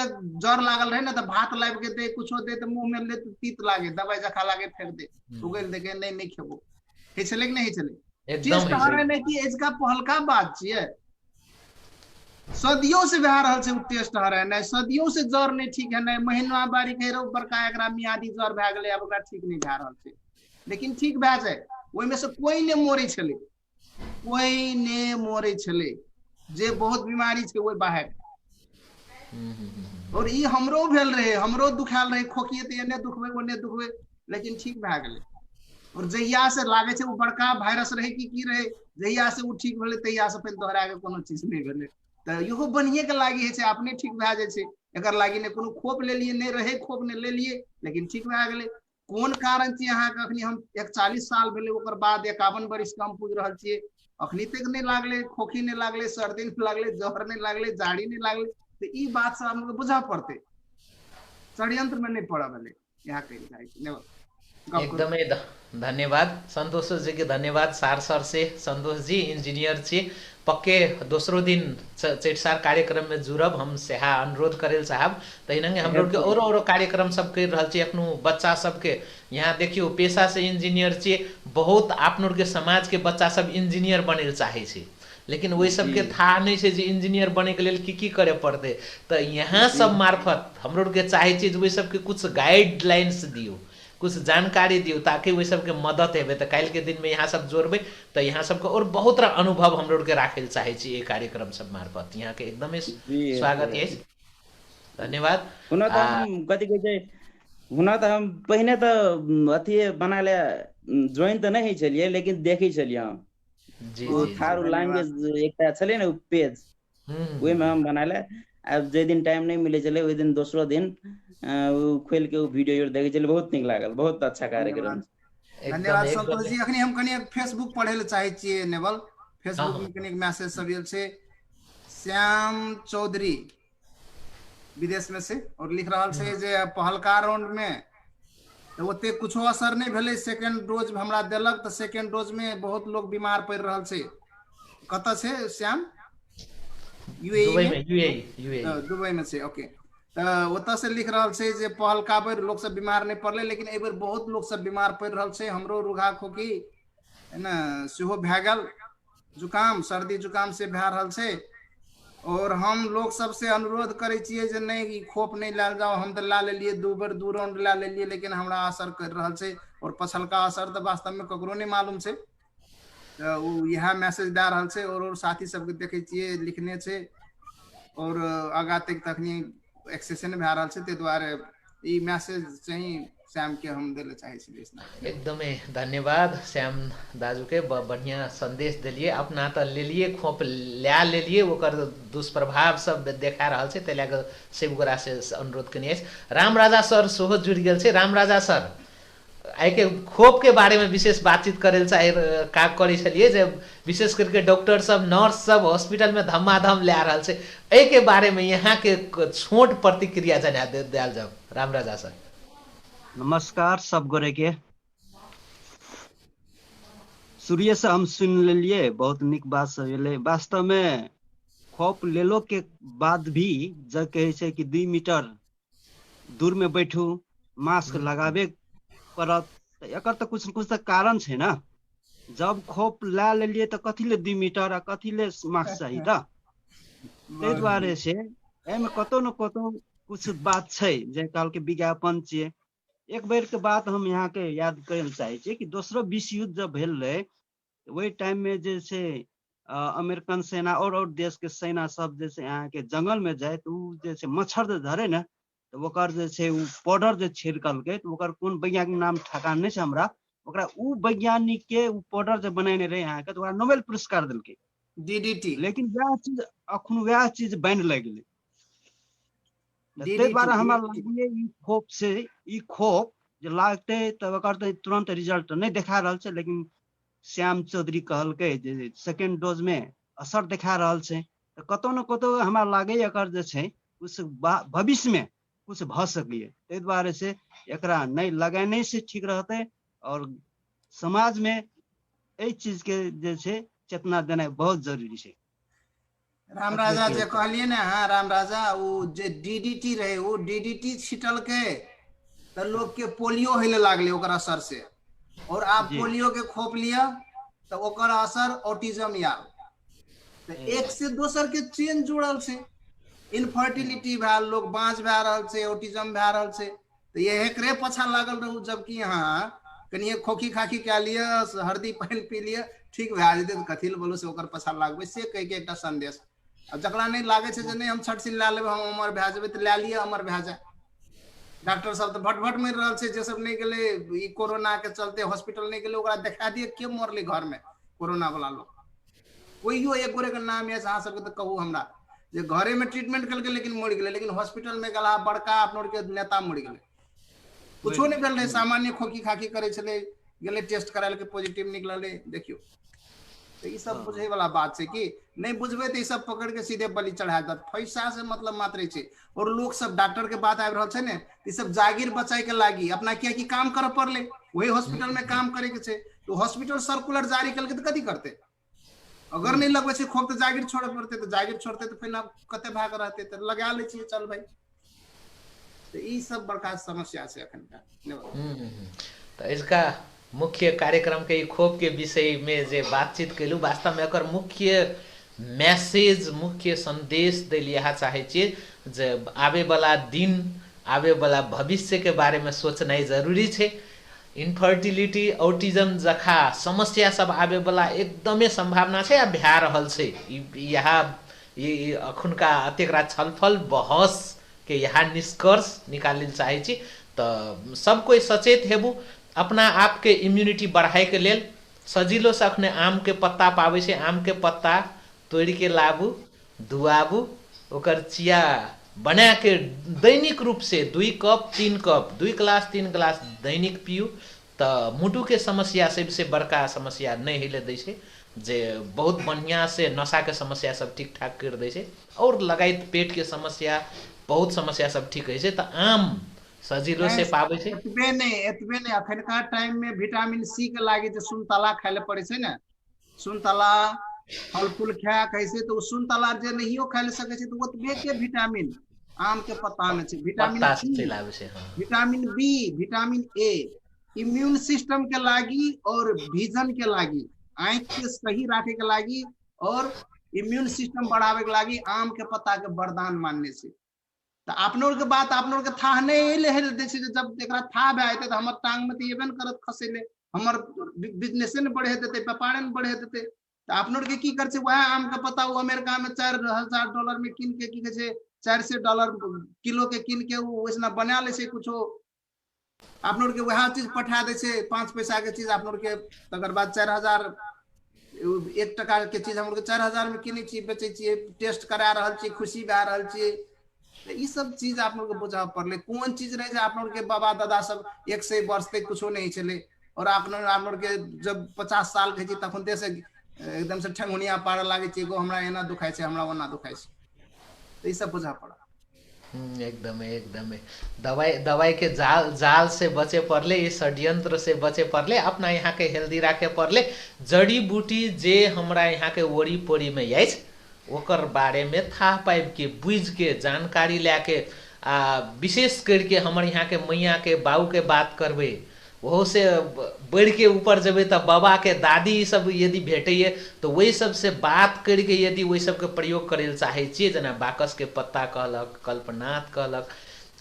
ज्वर लागल रहे ना तो भात लाइब के दे कुछो दे तो मुंह में ले तो तीत लागे दवाई जखा लागे फेंक दे उगल दे के नहीं खेबो हे छले कि नहीं छले एकदम है नहीं कि इसका पहलका बात छिए सदियों से भए रहल छै टेस्ट हरे नहीं सदियों से ज्वर नहीं ठीक है नहीं महीना बारी कहिरो बड़का एकरा मियादी ज्वर भए गेलै अब ओकरा ठीक नहीं भए रहल छै लेकिन ठीक भए जाए ओइ में से कोई ने मोरे छले कोई ने मोरे छले जे बहुत बीमारी छै ओइ बाहर और ई हमरो भेल रहे हमरो दुखाल रहे खोखिए त एने दुखबे ओने दुखबे लेकिन ठीक भए गेलै और जहिया से लागे छै वो बड़का वायरस रहे की रहे जहिया से वो ठीक भेले तहिया से फेर दोहरा के कोनो चीज नहीं भेले त इहो बनिए के लागी है अपने ठीक भए जाय छै एकर लागी ने कोनो खोप ले लिए नहीं रहे खोप ने ले लिए लेकिन ठीक भए गेलै कोन कारण छी अहाँ के अखनी हम 41 साल भेले ओकर बाद 51 वर्ष के हम पूज रहल छियै अखनी तक नहीं लागले खोखी नहीं लागले सर्दी नहीं लागले जहर नहीं लागले जाड़ी नहीं लागले तो ई बात से हमके बुझा पड़ते षड्यंत्र में नहीं पड़ा भले यहाँ कहीं एकदमै धन्यवाद संतोष जी के धन्यवाद सार सर से। संतोष जी इंजीनियर छी, पक्के दोसरो दिन चेटसार कार्यक्रम में जुड़ब हम सेहा अनुरोध करेल साहब। तहिना हम लोग के और कार्यक्रम सब कर रहल छी अखनो बच्चा सबके। यहाँ देखियो पेशा से इंजीनियर छी, बहुत आप के समाज के बच्चा सब इंजीनियर बने चाहे छी, लेकिन वही सबके था नहीं से इंजीनियर बने के लिए की करे पड़ते। तो यहाँ सब मार्फत हम लोग के चाहे छी वही सबके कुछ गाइडलाइंस दियो, कुछ जानकारी दियो, ताकि वही सबके मदद हेबे। तो कल के दिन में यहाँ सब जोड़बे तो यहाँ सबके और बहुत तरह अनुभव हम लोग के राखे चाहे छी ये कार्यक्रम सब मार्फत। यहाँ के एकदमै स्वागत है, धन्यवाद। हुन त हम कति कहै छै, हुन त हम पहिने त अथी बनाले ज्वाइन त नहीं छलिए, लेकिन देखै छलिए हम जी वो जी थारू लैंग्वेज एकटा छले न पेज, ओहि में हम बनाले। अब जे दिन टाइम नहीं मिले चले, ओहि दिन दोसरो दिन खोल के वीडियो देखे चले, बहुत निक लागल, बहुत अच्छा कार्यक्रम। धन्यवाद संतोष जी। अखनी हम कनी फेसबुक पढ़े ले चाहे छिए नेवल, फेसबुक में कनी मैसेज सब आयल छै। श्याम चौधरी विदेश में से और लिख रहा छै जे पहलका राउंड में तो ओते कुछो असर नहीं भेले, सेकंड डोज हमरा देलक तो सेकंड डोज में बहुत लोग बीमार पड़ रहा छै। कत छै श्याम? यूएई में, दुबई में से। ओके, ओत से लिख रहा छै जे पहलका बेर लोग सब बीमार नहीं पड़ले, लेकिन ए बेर बहुत लोग सब बीमार पड़ रहा छै। हमरो रुघा खोखी है ना सेहो भए गेल, जुकाम सर्दी जुकाम से भए रहल छै। और हम लोग सबसे अनुरोध करे छिए जे नहीं खोप नहीं लाल जाओ। हम तो ला लेलिए, 2 बेर 2 राउंड ला लेलिए, लेकिन हमरा असर कर रहल छै। और पछलका असर तो वास्तव में ककरो नहीं मालूम छै। तो यह मैसेज दे रहल छै और साथी सबके देखे छिए लिखने छै। और आगा तक तखनी एक्सेशन भए रहल छै, ते दुआरे ई मैसेज चाहिँ श्याम के हम देले चाहे छी। एकदमै धन्यवाद श्याम दाजू के, बढ़िया संदेश दिलिए। अपना तो लेलिए खोप ला लेलिए, ओकर दुष्प्रभाव सब देखा रहल छै, तैला के से ओकरा से अनुरोध कनिए। राम राजा सर सेहो जुड़ गेल छै। राम राजा सर आई के खोप के बारे में विशेष बातचीत करे चाहे का करे छलिए, जे विशेष करके डॉक्टर सब नर्स सब हॉस्पिटल में धमाधम ला रहल छै, ए के बारे में यहाँ के छोट प्रतिक्रिया जना दिया जाओ। राम राजा सर नमस्कार सब गोरे के। सूर्य से हम सुन लेलिए, बहुत निक बात सब एले। वास्तव में खोप लेलो के बाद भी जब कहे छै कि 2 मीटर दूर में बैठू, मास्क लगाबे पड़त, एकर तो कुछ न कुछ तो कारण छै ना। जब खोप ला लेलिए तो कथी ले 2 मीटर आ कथी ले मास्क चाहिए था। ते द्वारे से एमे कतो न कतो कुछ बात छै जे काल के विज्ञापन छिए। एक बेर के बात हम यहाँ के याद करे चाहे छी कि दोसरो विश्व युद्ध जब भेल रहे, वही टाइम में जे से अमेरिकन सेना और देश के सेना सब जे से यहाँ के जंगल में जाए तो जे से मच्छर जे धरे ना, तो ओकर जे से उ पाउडर जे छिड़कल के, तो ओकर कोन वैज्ञानिक नाम ठकान नहीं छै हमरा, ओकरा उ वैज्ञानिक के उ पाउडर जे बनेने रहे यहाँ के, तो ओकरा नोबेल पुरस्कार देलके, डीडीटी। लेकिन वह चीज अखन वह चीज बन लग गेलै। ते द्वारा हमरा लागिए ई खोप से, ई खोप जे लागते तब ओकर तो तुरंत रिजल्ट नहीं देखा रहल छै, लेकिन श्याम चौधरी कहलकै जे सेकंड डोज में असर देखा रहल छै। तो कतो न कतो हमरा लागे एकर जे छै उस भविष्य में कुछ भ सकै। ते द्वारे से एकरा नहीं लगाने से ठीक रहते और समाज में ए चीज के जे छै चेतना देना बहुत जरूरी छै। राम राजा जे कहलिए ना, हाँ राम राजा, वो जे डीडीटी रहे, वो डीडीटी छिटल के तो लोग के पोलियो होले लागले ओकर असर से। और आप पोलियो के खोप लिया तो ओकर असर ऑटिज्म या तो एक से दोसर के चेन जुड़ल से, इनफर्टिलिटी भैल, लोग बांझ भै रहल से, ऑटिज्म भै रहल से। तो ये एकरे पछा लागल रहू, जबकि यहाँ कनिए खोखी खाखी क्या लिया, हरदी पानी पी लिया, ठीक भै जेते, तो कथी ले बोलो से ओकर पछा लागबे से कह के एकटा संदेश। अब जकरा नहीं लागे छे जे नहीं हम छट सिल ला लेब, हम अमर भै जेबे, तो ला लिया अमर भै जाए। डॉक्टर सब तो भट भट मर रहल छे, जे सब नहीं गेले ई कोरोना के चलते हॉस्पिटल नहीं गेले, ओकरा देखा दिए के मरले घर में कोरोना वाला लोग। कोइयो एक गोरे के नाम है अहाँ सबके तो कहू हमरा जे घरे में ट्रीटमेंट करके लेकिन मर गेले, लेकिन हॉस्पिटल में गला बड़का अपनों के नेता मर गेले, कुछो नहीं भेल रहे, सामान्य खोखी खाखी करे छले, गेले टेस्ट कराल के पॉजिटिव निकलले। देखियो तो ये सब बुझे वाला बात है कि नहीं बुझबे तो ये सब पकड़ के सीधे बलि चढ़ा देत। पैसा से मतलब मात्र है। और लोग सब डॉक्टर के बात आबि रहल छै ने, ये सब जागीर बचाए के लागी अपना किया कि काम करे पड़ले, वही हॉस्पिटल में काम करे के छै। तो हॉस्पिटल सर्कुलर जारी कल के तो कथी करते, अगर नहीं लगवे छै खोप तो जागीर छोड़े पड़ते, तो जागीर छोड़ते तो फिर ना कते भाग रहते, तो लगा ले छिए चल भाई। तो ये सब बड़का समस्या है अखन का। तो इसका मुख्य कार्यक्रम के खोप के विषय में जे बातचीत कैलू, वास्तव में एकर मुख्य मैसेज, मुख्य संदेश दिल यह चाहे छिए जे आवे वाला दिन, आवे वाला भविष्य के बारे में सोचना जरूरी है। इनफर्टिलिटी, ऑटिज्म जखा समस्या सब आवे वाला एकदमै संभावना है आ भ्या रहल छै। यहाँ अखुनका अतेकरा छलफल बहस के यहाँ निष्कर्ष निकाल चाहे छी। तो सब कोई सचेत हेबू, अपना आप के इम्यूनिटी बढ़ाए के लेल सजिलो से अखने आम के पत्ता पावे से, आम के पत्ता तोड़ के लाबू, धुआबू, ओकर चिया बना के दैनिक रूप से 2 कप 3 कप 2 गिलास 3 गिलास दैनिक पियू। तो मुटु के समस्या सबसे बड़का समस्या नहीं हिले दै छै, जे बहुत बढ़िया से नशा के समस्या सब ठीक ठाक कर दै छै, और लगायत पेट के समस्या, बहुत समस्या सब ठीक है। तो आम सजिलो से पावे छै। एतबे नहीं अखनका टाइम में विटामिन सी के लागी तो सुनतला खाए ले पड़े छै ना, सुनतला फल फूल खाया कैसे, तो सुनतला जे नहीं खाए ले सके छै तो ओतबे के विटामिन आम के पत्ता में छै। Vitamin C, vitamin B, vitamin A immune system के लागी और विजन के लागी, आंख के सही रखे के लागी और इम्यून सिस्टम बढ़ावे के लागी आम के पत्ता के वरदान मानने से। तो अपनों के बात अपनों के था नहीं ले दे छै, जब एकरा था भए जेतै तो हमर टांग में तो एबे न करत खसेले, हमर बिजनेसे ने बढ़े देते, व्यापारे ने बढ़े देते। तो अपनों के की कर छै, वह आम के पत्ता वो अमेरिका में $4,000 में किन के की कहे छै $400 किलो के किन के वैसना बना ले छै कुछो। अपनों के वह चीज पठा दे छै 5 पैसा के चीज अपनों के, तकर बाद 4,000 1 टका के चीज हम 4,000 में किने छी, बेचे छी, टेस्ट करा रहल छी, खुशी भए रहल छी। ये सब चीज आप लोग को बुझा पड़ले, कौन चीज नहीं है आप लोग के बाबा दादा सब 100 वर्ष तक कुछो नहीं चले, और आप लोग के जब 50 साल के तखन दे से एकदम से ठंगुनिया पार लागे छी, एगो हमरा एना दुखाई छै, हमरा ओना दुखाई छै। तो ये सब बुझा पड़ा। एकदम दवाई के जाल से बचे पड़ले, ये षड्यंत्र से बचे पड़ले, अपना यहाँ के हेल्दी रखे पड़ले। जड़ी बूटी जे हमरा यहाँ के ओरी पोरी में अछि ओकर बारे में था पाइब के बुझ के जानकारी लेके विशेष करके हमर यहाँ के मैया के बाऊ के बात करबे, वो से बढ़ के ऊपर जब तो बाबा के दादी सब यदि भेटे तो वही सब से बात करके यदि वही सब के प्रयोग करे चाहे छे, जना बाकस के पत्ता कहलक, कल्पनाथ कहलक,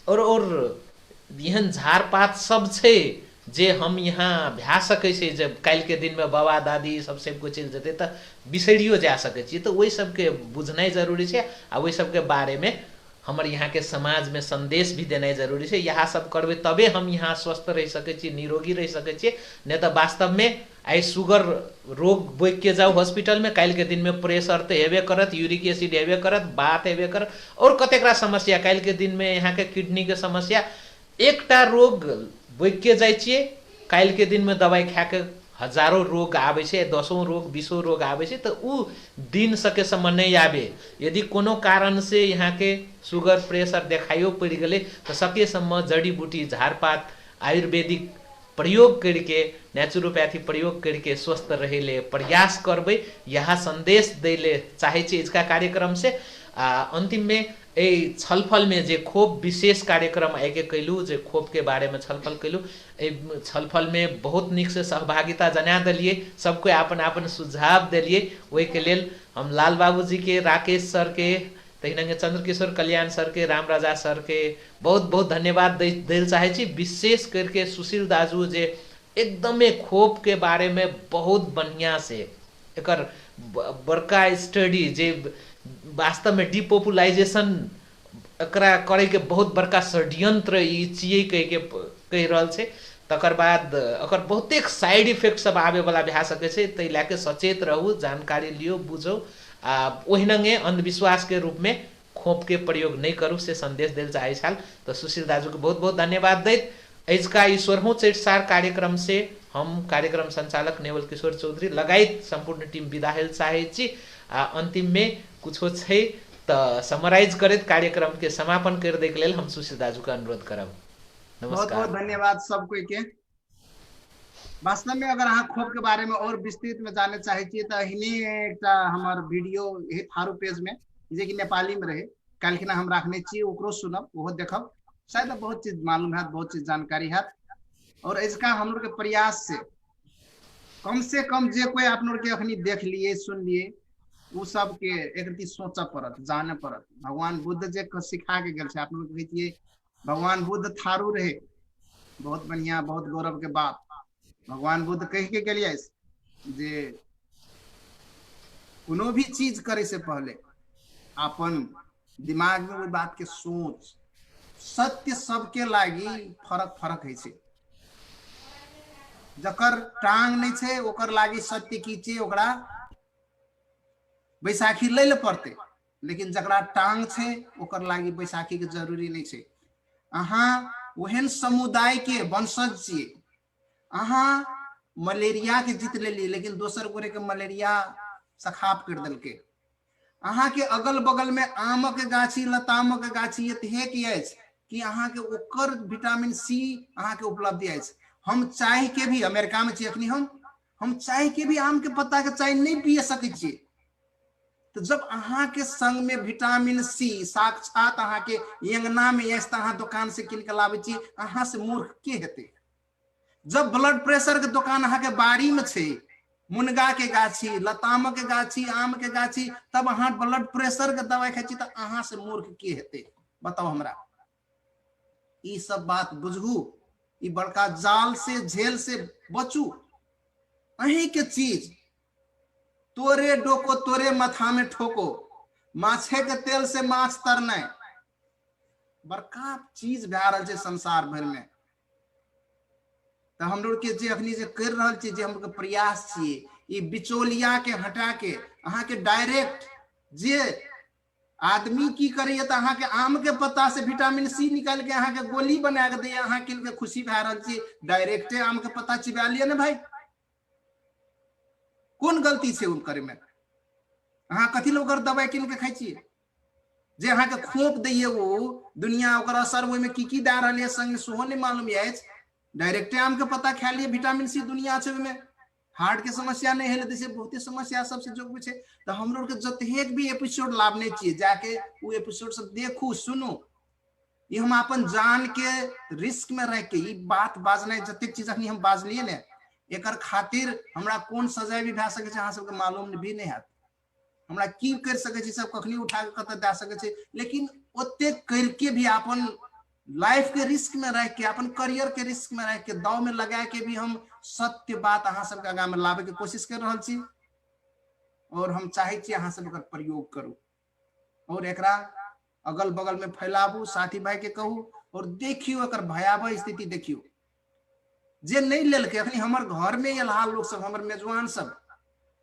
और एहन झाड़ पात सब छे जे हम यहाँ भए सके छे, जब काल के दिन में बाबा दादी सबसे कोई चल जेते तो बिसरियो जा सके छी। तो वही सबके बुझनाइ जरूरी है, आ वही सबके बारे में हमारे यहाँ के समाज में संदेश भी देना जरूरी है। यहाँ सब करबे तबे हम यहाँ स्वस्थ रह सके छी, निरोगी रह सके छी। नहीं तो वास्तव में आई शुगर रोग बोक के जाओ हॉस्पिटल में, काल के दिन में प्रेशर तो हेबे करत, यूरिक एसिड हेबे करत, बात हेबे करत, और कतेकरा समस्या काल के दिन में यहाँ के किडनी के समस्या, एकटा रोग बोक के जाए छिए, काल के दिन में दवाई खा के हजारों रोग आवे छे, 10 रोग 20 रोग आवे छे। तो उ दिन सके समय नहीं आवे। यदि कोनो कारण से यहाँ के शुगर प्रेशर देखाइयो पड़ गए तो सके समय जड़ी बूटी झाड़पात आयुर्वेदिक प्रयोग करके, नेचुरोपैथी प्रयोग करके स्वस्थ रहे ले प्रयास करबे, यह संदेश दे ले चाहे छे इसका कार्यक्रम से। अंतिम में ए छलफल में जे खोप विशेष कार्यक्रम आगे कैलू, जे खोप के बारे में छलफल कैलू, छलफल में बहुत निक से सहभागिता जना दिलिए, सबको अपन अपन सुझाव दिलिए। वही के लेल हम लाल बाबू जी के, राकेश सर के, तहिना चंद्रकिशोर कल्याण सर के, राम राजा सर के बहुत बहुत धन्यवाद दिल चाहे छी। विशेष करके सुशील दाजू जे एकदमे खोप के बारे में बहुत बढ़िया से एकर बड़का स्टडी, जे वास्तव में डिपॉपुलाइजेशन एकरा करे के बहुत बड़का षड्यंत्र ई छिए कह रहल छै। तकर बाद अकर बहुतेक साइड इफेक्ट सब आवे वाला भए सके छै, तै लेके सचेत रहू, जानकारी लियो, बुझो, ओहिनंगे अंधविश्वास के रूप में खोप के प्रयोग नहीं करू से संदेश दिल चाहे छाल। तो सुशील दाजू के बहुत बहुत धन्यवाद दैत इसका ईश्वरों चेटसार कार्यक्रम से हम कार्यक्रम संचालक नेवल किशोर चौधरी लगायत संपूर्ण टीम विदा हेल चाहे छी। अंतिम में कुछ है तो समराइज करत कार्यक्रम के समापन कर दे के लेल हम सुशील दाजू का अनुरोध करब। बहुत नमस्कार। बहुत धन्यवाद सब कोई के। वास्तव में अगर अहाँ खोप के बारे में और विस्तृत में जाने चाहे छी तो हिने एक हमार वीडियो है थारू पेज में जे कि नेपाली में रहे काल्हिना हम राखने छी, ओकरो सुनब, ओहो देखब, शायद बहुत चीज मालूम है, बहुत चीज जानकारी है। और इसका हम लोग के प्रयास से कम जे कोई आप लोग के अखनी देख लिए सुन लिए वो सब के एक रती सोचा पड़त, जाने पड़त। भगवान बुद्ध जे सिखा के गल आप लोग कहिए भगवान बुद्ध थारू रहे, बहुत बढ़िया, बहुत गौरव के बात। भगवान बुद्ध कह के गलिए जे कोनो भी चीज करे से पहले अपन दिमाग में वो बात के सोच। सत्य सबके लागी फरक फरक है। जकर टांग नहीं छे ओकर लागी सत्य की चे ओकरा बैसाखी ले ले पड़ते, लेकिन जकरा टांग छे ओकर लागी बैसाखी के जरूरी नहीं छे। अहाँ ओहन समुदाय के वंशज छिए, अहाँ मलेरिया के जीत लेली लेकिन दोसर गोरे के मलेरिया सखाप कर दल के। अहाँ के अगल बगल में आम के गाछी लताम के गाछी एतेक अछि कि अहाँ के ओकर विटामिन सी अहाँ के उपलब्धि अछि। हम चाय के भी अमेरिका में छी अखनी हम चाय के भी आम के पत्ता के चाय नहीं पिए सकै छी। तो जब अहाँ के संग में विटामिन सी साक्षात अहाँ के यंगना में अछि त अहाँ दुकान से किन के लाबै छी, अहाँ से मूर्ख के हेतै। जब ब्लड प्रेशर के दुकान अहाँ के बाड़ी में छे, मुनगा के गाछी लताम के गाछी आम के गाछी, तब अहाँ ब्लड प्रेशर के दवाई खाई छी त अहाँ से मूर्ख के हेतै, बताओ हमरा। ई सब बात बुझू, ई बड़का जाल से झेल से बचू। अहीं के चीज तोरे डोको तोरे माथा में ठोको, माछे के तेल से माछ तरना बड़का चीज भए रहल छै संसार भर में। तो हम लोग के जे अखनी जे कर रहल छी, जे हम लोग के प्रयास छिए, ई बिचौलिया के हटा के अहाँ के डायरेक्ट जे आदमी की करिए तो अहाँ के आम के पत्ता से विटामिन सी निकाल के अहाँ के गोली बना के दिए, अहाँ के खुशी भए रहल छी। डायरेक्टे आम के पत्ता चिबा लिया ना भाई, कौन गलती से उन करे में? अहाँ कथी लोग दवाई किन के खाई छिए? जे अहाँ के खोप दैये वो दुनिया ओकर असर ओहि में की दे रहल है संग सेहो नहीं मालूम अछि। डायरेक्टे आम के पत्ता खा लिए, विटामिन सी दुनिया छै में, हार्ट के समस्या नहीं है जैसे बहुते समस्या सबसे जोग छै। तो हम लोग के जतेक भी एपिसोड लाभने चाहिए जाके वो एपिसोड सब देखू सुनू। ये हम अपन जान के रिस्क में रह के बात बाजना जतेक चीज अखनी हम बाजलिए ने, एकर खातिर हमरा कौन सजाए भी भए सके अहाँ सबके मालूम भी नहीं हैत। हमरा की कर सके सब कखनी उठा के कत दे सके, लेकिन ओते करके भी अपन लाइफ के रिस्क में रह के, अपन करियर के रिस्क में रह के, दाव में लगा के भी हम सत्य बात अहाँ सबके आगा में लाबे के कोशिश कर रहल छी। और हम चाहे छी अहाँ सब एकर प्रयोग करू और एकरा अगल बगल में फैलाबू, साथी भाई के कहू और देखियो एकर भयावह स्थिति देखियो। जे नहीं लेलके अखनी हमर घर में एलहा लोग सब, हमर मेजबान सब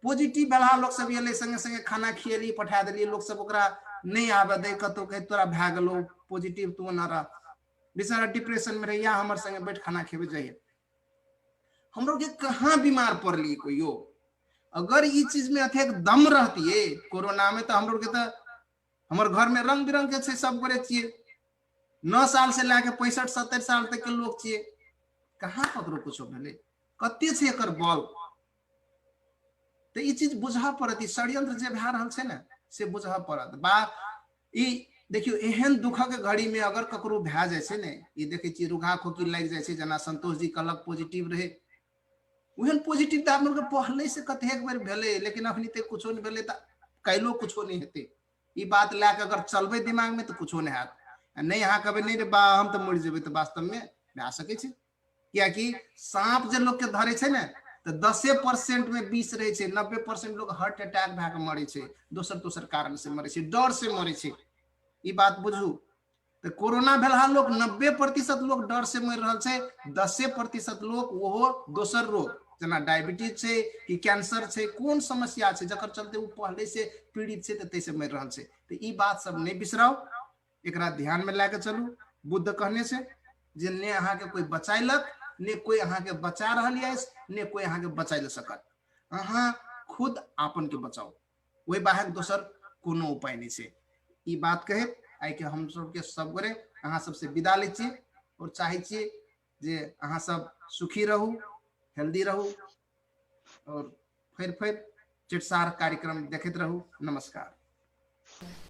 पॉजिटिव भेला लोग सब एले, संगे संगे खाना खियली पठा देली, लोग सब ओकरा नहीं आवे दे, कतो कहे तोरा भए गेलो पॉजिटिव तू न रह, बेचारा डिप्रेशन में रहिया हमर संगे बैठ खाना खेबे जाइए। हम लोग के कहाँ बीमार पड़ली कोई यो? अगर ये चीज में अथेक दम रहती है कोरोना में, तो हम लोग के तो हमारे घर में रंग बिरंग के छे सब करे छिए, 9 साल से लेके 65-70 साल तक के लोग छिए, कहाँ पकड़ो कुछ भेले, कते छे एकर बल। तो ये चीज बुझा पड़त, षड्यंत्र जे भए रहल छे ना से बुझा पड़त बा। ई देखियो एहन दुखक घड़ी में अगर ककरो भए जाए छे ने, ये देखे छी रुघा खोकी लग जाए छे, जना संतोष जी कहलक पॉजिटिव रहे, ओहन पॉजिटिव तो आप लोग के पहले से कतेक बेर भेले, लेकिन अखनी तक कुछो नहीं भेले, तो कैलो कुछो नहीं हेते। ई बात लेके अगर चलबे दिमाग में तो कुछो नहीं हैत। नहीं अहाँ कहबे नहीं रे बा हम तो मर जेबे, तो वास्तव में भए सके छे। कियाकि सांप जे लोग के धरे छे ना, तो 10% में 20 रहे छे, 90% लोग हार्ट अटैक भए के मरे छे, दोसर कारण से मरे छे, डर से मरे छे। ई बात बुझू। तो कोरोना भेला लोग 90% लोग डर से मर रहा छे, 10% लोग वो दोसर रोग जना डायबिटीज छे कि कैंसर छे, कौन समस्या छे जकर चलते वो पहले से पीड़ित छे, तैसे मर रहा छे। तो ई बात सब नहीं बिसराओ, एकरा ध्यान में लेके चलू। बुद्ध कहने से जे ने अहाँ के कोई बचाइलक, ने कोई अहाँ के बचा रहल है, ने कोई अहाँ के बचाइल सकत। अहाँ खुद आपन के बचाओ, वही बाहर दोसर कोनो उपाय नहीं छै। ई बात कहे आई के हम सब के सब गोरे अहाँ सबसे विदा लै छी और चाहे छी जे अहाँ सब सुखी रहू, हेल्दी रहू और फिर चिटसार कार्यक्रम देखते रहू। नमस्कार।